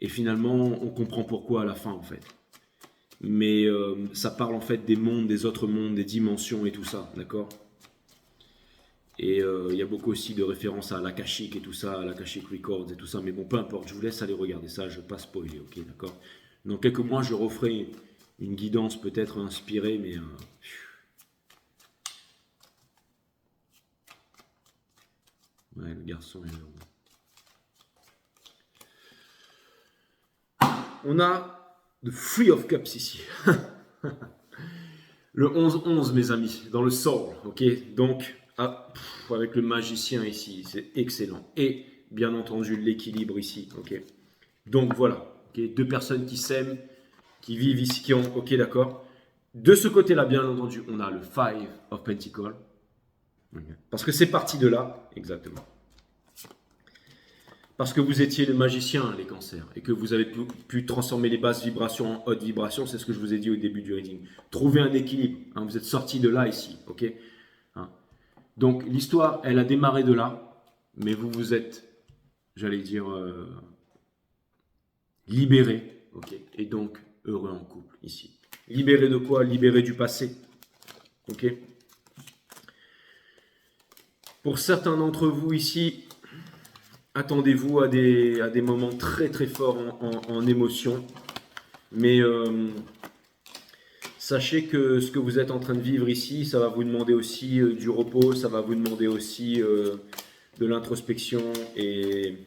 finalement, on comprend pourquoi à la fin, en fait. Mais ça parle en fait des mondes, des autres mondes, des dimensions et tout ça, d'accord ? Et il y a beaucoup aussi de références à l'Akashic et tout ça, à l'Akashic Records et tout ça. Mais bon, peu importe, je vous laisse aller regarder ça, je ne vais pas spoiler, ok, d'accord. Dans quelques mois, je referai une guidance peut-être inspirée, mais... ouais, le garçon est heureux. On a The Free of Cups ici. Le 11-11, mes amis, dans le soul, ok. Donc, avec le magicien ici, c'est excellent. Et, bien entendu, l'équilibre ici, ok. Donc, voilà, okay. Deux personnes qui s'aiment, qui vivent ici, qui ont, ok, d'accord. De ce côté-là, bien entendu, on a le Five of Pentacles. Okay. Parce que c'est parti de là, exactement. Parce que vous étiez le magicien, les cancers, et que vous avez pu transformer les basses vibrations en hautes vibrations, c'est ce que je vous ai dit au début du reading. Trouvez un équilibre, hein, vous êtes sorti de là ici, ok, hein. Donc l'histoire, elle a démarré de là, mais vous vous êtes, j'allais dire, libéré, ok, et donc heureux en couple ici. Libéré de quoi? Libéré du passé, ok. Pour certains d'entre vous ici, attendez-vous à des moments très très forts en émotion. Mais sachez que ce que vous êtes en train de vivre ici, ça va vous demander aussi du repos, ça va vous demander aussi de l'introspection. Et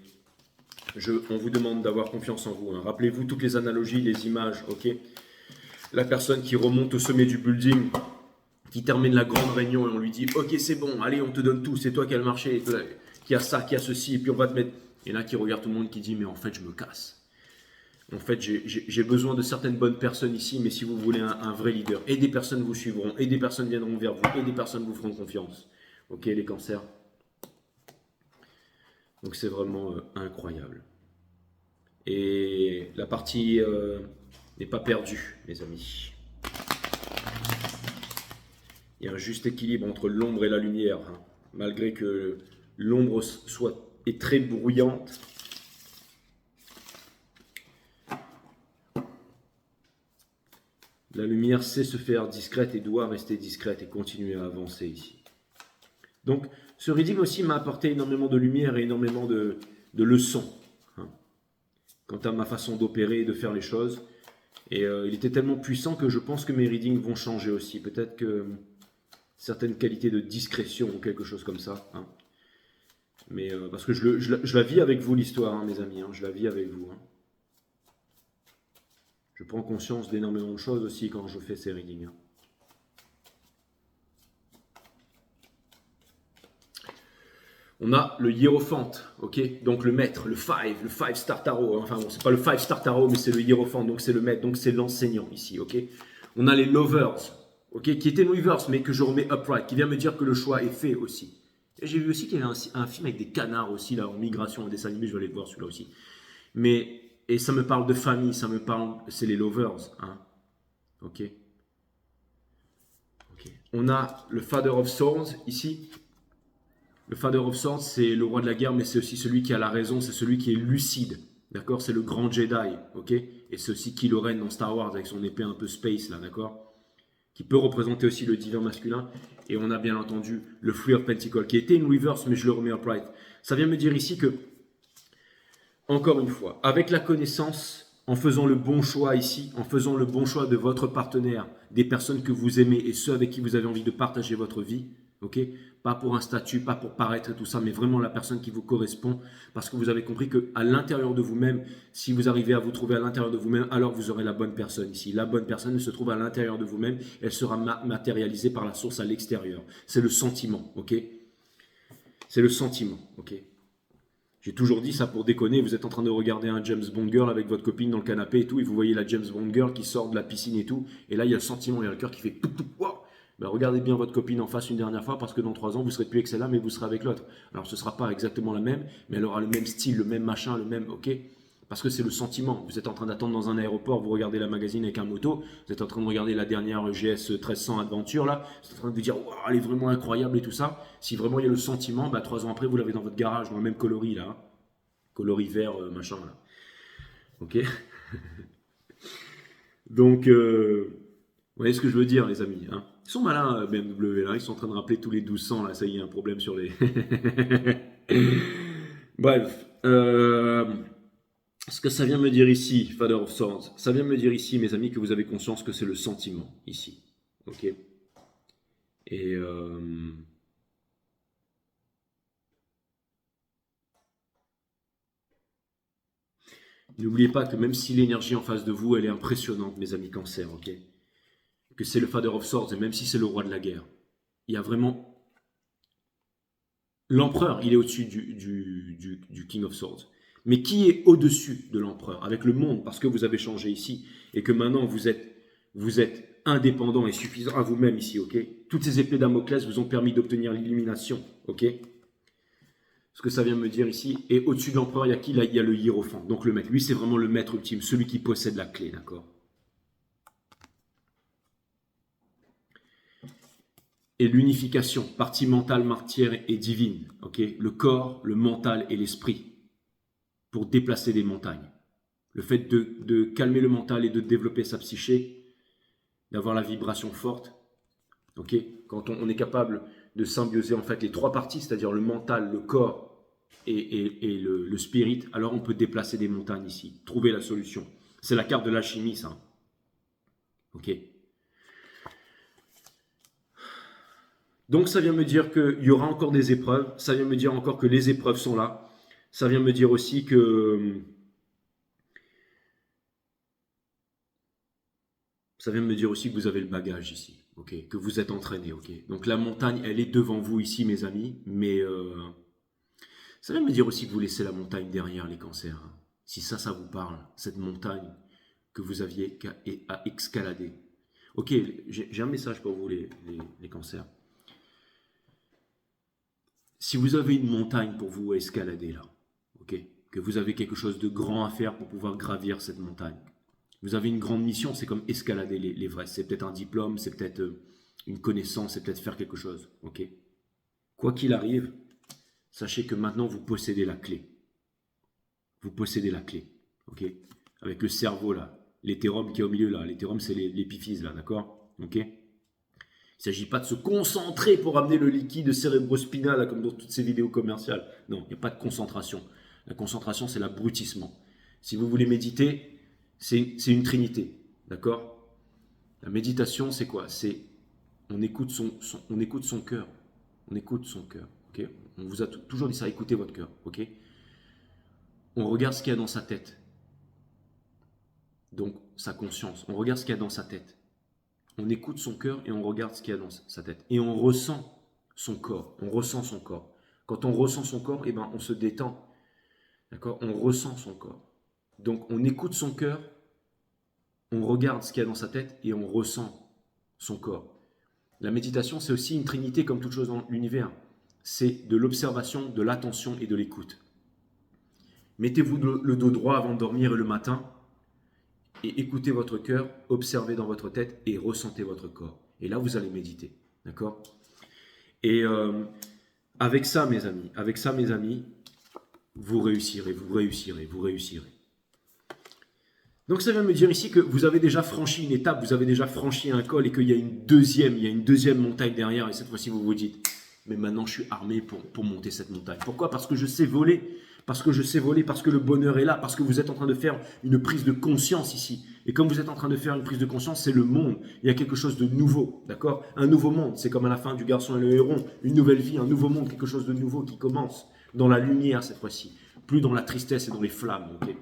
on vous demande d'avoir confiance en vous, hein. Rappelez-vous toutes les analogies, les images, ok. La personne qui remonte au sommet du building, qui termine la grande réunion et on lui dit « Ok, c'est bon, allez, on te donne tout, c'est toi qui as le marché, qui a ça, qui a ceci, et puis on va te mettre... » Et là, qui regarde tout le monde qui dit « Mais en fait, je me casse. En fait, j'ai besoin de certaines bonnes personnes ici, mais si vous voulez un vrai leader, et des personnes vous suivront, et des personnes viendront vers vous, et des personnes vous feront confiance. » Ok, les cancers. Donc, c'est vraiment incroyable. Et la partie n'est pas perdue, mes amis. Il y a un juste équilibre entre l'ombre et la lumière, hein. Malgré que l'ombre est très bruyante. La lumière sait se faire discrète et doit rester discrète et continuer à avancer ici. Donc, ce reading aussi m'a apporté énormément de lumière et énormément de leçons, hein, quant à ma façon d'opérer et de faire les choses. Et il était tellement puissant que je pense que mes readings vont changer aussi. Peut-être que certaines qualités de discrétion ou quelque chose comme ça, hein. Mais parce que je la vis avec vous l'histoire, hein, mes amis, hein, je la vis avec vous, hein. Je prends conscience d'énormément de choses aussi quand je fais ces readings, hein. On a le Hiérophant, ok, donc le maître, le five star tarot, enfin bon, c'est pas le 5 star tarot, mais c'est le Hiérophant, donc c'est le maître, donc c'est l'enseignant ici, ok. On a les lovers, ok, qui étaient reverse, mais que je remets upright, qui vient me dire que le choix est fait aussi. Et j'ai vu aussi qu'il y avait un film avec des canards aussi, là, en migration, en dessin animé, je vais aller le voir celui-là aussi. Mais, et ça me parle de famille, ça me parle, c'est les lovers, hein, ok. On a le Father of Swords ici. Le Father of Swords, c'est le roi de la guerre, mais c'est aussi celui qui a la raison, c'est celui qui est lucide. D'accord? C'est le grand Jedi, ok? Et c'est aussi Kylo Ren dans Star Wars avec son épée un peu space, là, d'accord? Qui peut représenter aussi le divin masculin. Et on a bien entendu le Three of Pentacles, qui était une reverse, mais je le remets upright. Ça vient me dire ici que, encore une fois, avec la connaissance, en faisant le bon choix ici, en faisant le bon choix de votre partenaire, des personnes que vous aimez et ceux avec qui vous avez envie de partager votre vie, ok? Pas pour un statut, pas pour paraître et tout ça, mais vraiment la personne qui vous correspond, parce que vous avez compris qu'à l'intérieur de vous-même, si vous arrivez à vous trouver à l'intérieur de vous-même, alors vous aurez la bonne personne ici. La bonne personne se trouve à l'intérieur de vous-même, elle sera matérialisée par la source à l'extérieur. C'est le sentiment, ok? C'est le sentiment, ok? J'ai toujours dit ça pour déconner, vous êtes en train de regarder un James Bond girl avec votre copine dans le canapé et tout, et vous voyez la James Bond girl qui sort de la piscine et tout, et là il y a le sentiment, il y a le cœur qui fait tout, wow. Ben, regardez bien votre copine en face une dernière fois, parce que dans 3 ans, vous serez plus avec celle-là, mais vous serez avec l'autre. Alors ce ne sera pas exactement la même, mais elle aura le même style, le même machin, le même, ok? Parce que c'est le sentiment. Vous êtes en train d'attendre dans un aéroport, vous regardez la magazine avec un moto, vous êtes en train de regarder la dernière GS 1300 Adventure, là, vous êtes en train de vous dire, wow, elle est vraiment incroyable et tout ça. Si vraiment il y a le sentiment, ben, 3 ans après, vous l'avez dans votre garage, dans le même coloris, là. Hein. Coloris vert, machin, là. Ok? Donc, vous voyez ce que je veux dire, les amis, hein? Ils sont malins, BMW, là. Ils sont en train de rappeler tous les 1200, là. Ça y est, un problème sur les... Bref. Ce que ça vient me dire ici, Father of Swords, ça vient me dire ici, mes amis, que vous avez conscience que c'est le sentiment, ici. Ok. Et... n'oubliez pas que même si l'énergie en face de vous, elle est impressionnante, mes amis Cancer, ok, que c'est le Father of Swords, et même si c'est le roi de la guerre, il y a vraiment... L'empereur, il est au-dessus du King of Swords. Mais qui est au-dessus de l'empereur, avec le monde, parce que vous avez changé ici, et que maintenant vous êtes indépendant et suffisant à vous-même ici, ok. Toutes ces épées Damoclès vous ont permis d'obtenir l'illumination, ok. Ce que ça vient me dire ici, et au-dessus de l'empereur, il y a qui? Là, il y a le hiérophant, donc le maître. Lui, c'est vraiment le maître ultime, celui qui possède la clé, d'accord. Et l'unification, partie mentale, matière et divine, ok. Le corps, le mental et l'esprit, pour déplacer des montagnes. Le fait de calmer le mental et de développer sa psyché, d'avoir la vibration forte, ok. Quand on est capable de symbioser en fait les trois parties, c'est-à-dire le mental, le corps et le spirit, alors on peut déplacer des montagnes ici, trouver la solution. C'est la carte de l'alchimie, ça. Ok. Donc ça vient me dire qu'il y aura encore des épreuves, ça vient me dire encore que les épreuves sont là, ça vient me dire aussi que... Ça vient me dire aussi que vous avez le bagage ici, ok, que vous êtes entraîné, ok. Donc la montagne, elle est devant vous ici, mes amis, mais ça vient me dire aussi que vous laissez la montagne derrière, les cancers. Hein. Si ça vous parle, cette montagne que vous aviez à escalader. Ok, j'ai un message pour vous, les cancers. Si vous avez une montagne pour vous à escalader là, ok, que vous avez quelque chose de grand à faire pour pouvoir gravir cette montagne, vous avez une grande mission, c'est comme escalader l'Everest. C'est peut-être un diplôme, c'est peut-être une connaissance, c'est peut-être faire quelque chose, ok. Quoi qu'il arrive, sachez que maintenant vous possédez la clé. Vous possédez la clé, ok. Avec le cerveau là, l'éthérome qui est au milieu là. L'éthérome c'est l'épiphyse là, d'accord, ok. Il ne s'agit pas de se concentrer pour amener le liquide cérébrospinal, là, comme dans toutes ces vidéos commerciales. Non, il n'y a pas de concentration. La concentration, c'est l'abrutissement. Si vous voulez méditer, c'est une trinité. D'accord? La méditation, c'est quoi? C'est on écoute on écoute son cœur. On écoute son cœur. Okay? On vous a toujours dit ça, écoutez votre cœur. Okay? On regarde ce qu'il y a dans sa tête. Donc, sa conscience. On regarde ce qu'il y a dans sa tête. On écoute son cœur et on regarde ce qu'il y a dans sa tête. Et on ressent son corps. On ressent son corps. Quand on ressent son corps, eh ben, on se détend. D'accord? On ressent son corps. Donc on écoute son cœur, on regarde ce qu'il y a dans sa tête et on ressent son corps. La méditation, c'est aussi une trinité comme toute chose dans l'univers. C'est de l'observation, de l'attention et de l'écoute. Mettez-vous le dos droit avant de dormir et le matin. Et écoutez votre cœur, observez dans votre tête et ressentez votre corps. Et là, vous allez méditer. D'accord? Et avec ça, mes amis, vous réussirez, vous réussirez, vous réussirez. Donc ça vient me dire ici que vous avez déjà franchi une étape, vous avez déjà franchi un col et qu'il y a une deuxième montagne derrière. Et cette fois-ci, vous vous dites, mais maintenant, je suis armé pour monter cette montagne. Pourquoi? Parce que je sais voler. Parce que je sais voler, parce que le bonheur est là, parce que vous êtes en train de faire une prise de conscience ici. Et comme vous êtes en train de faire une prise de conscience, c'est le monde. Il y a quelque chose de nouveau, d'accord? Un nouveau monde, c'est comme à la fin du Garçon et le Héron. Une nouvelle vie, un nouveau monde, quelque chose de nouveau qui commence. Dans la lumière cette fois-ci. Plus dans la tristesse et dans les flammes, ok?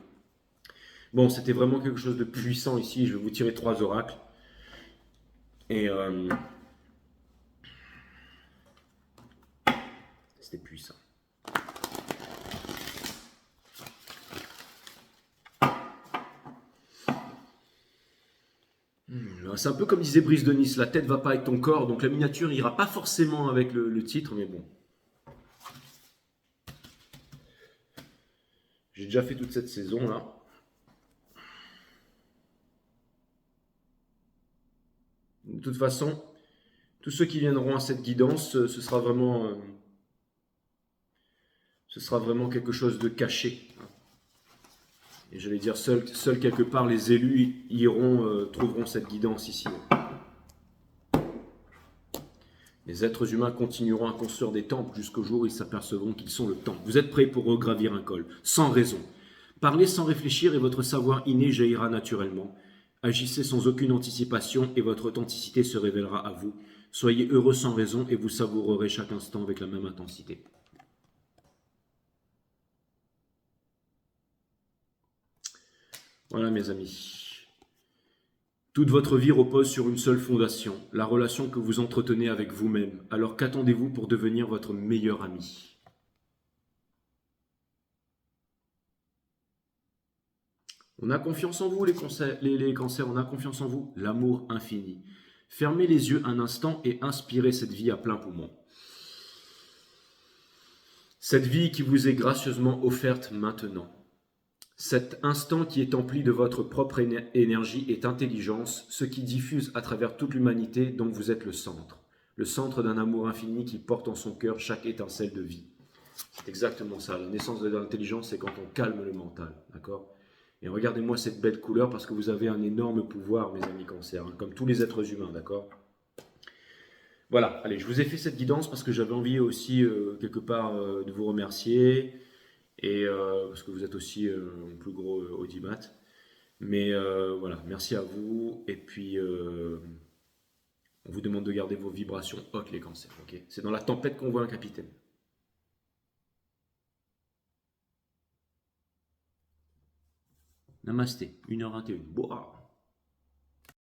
Bon, c'était vraiment quelque chose de puissant ici. Je vais vous tirer 3 oracles. Et c'était puissant. C'est un peu comme disait Brice de Nice, la tête ne va pas avec ton corps, donc la miniature ira pas forcément avec le titre, mais bon. J'ai déjà fait toute cette saison là. De toute façon, tous ceux qui viendront à cette guidance, ce sera vraiment quelque chose de caché. Et j'allais dire, seuls quelque part les élus iront, trouveront cette guidance ici. Les êtres humains continueront à construire des temples jusqu'au jour où ils s'apercevront qu'ils sont le temple. Vous êtes prêts pour regravir un col, sans raison. Parlez sans réfléchir et votre savoir inné jaillira naturellement. Agissez sans aucune anticipation et votre authenticité se révélera à vous. Soyez heureux sans raison et vous savourerez chaque instant avec la même intensité. Voilà mes amis. Toute votre vie repose sur une seule fondation, la relation que vous entretenez avec vous-même. Alors qu'attendez-vous pour devenir votre meilleur ami? On a confiance en vous les cancers, on a confiance en vous, l'amour infini. Fermez les yeux un instant et inspirez cette vie à plein poumon. Cette vie qui vous est gracieusement offerte maintenant. Cet instant qui est empli de votre propre énergie et intelligence, ce qui diffuse à travers toute l'humanité dont vous êtes le centre d'un amour infini qui porte en son cœur chaque étincelle de vie. C'est exactement ça, la naissance de l'intelligence, c'est quand on calme le mental, d'accord? Et regardez-moi cette belle couleur parce que vous avez un énorme pouvoir, mes amis cancers, hein, comme tous les êtres humains, d'accord? Voilà, allez, je vous ai fait cette guidance parce que j'avais envie aussi, quelque part, de vous remercier. Et parce que vous êtes aussi mon plus gros audimat. Mais voilà, merci à vous. Et puis, on vous demande de garder vos vibrations hautes, les cancers. Okay, c'est dans la tempête qu'on voit un capitaine. Namasté, 1h21. Boah.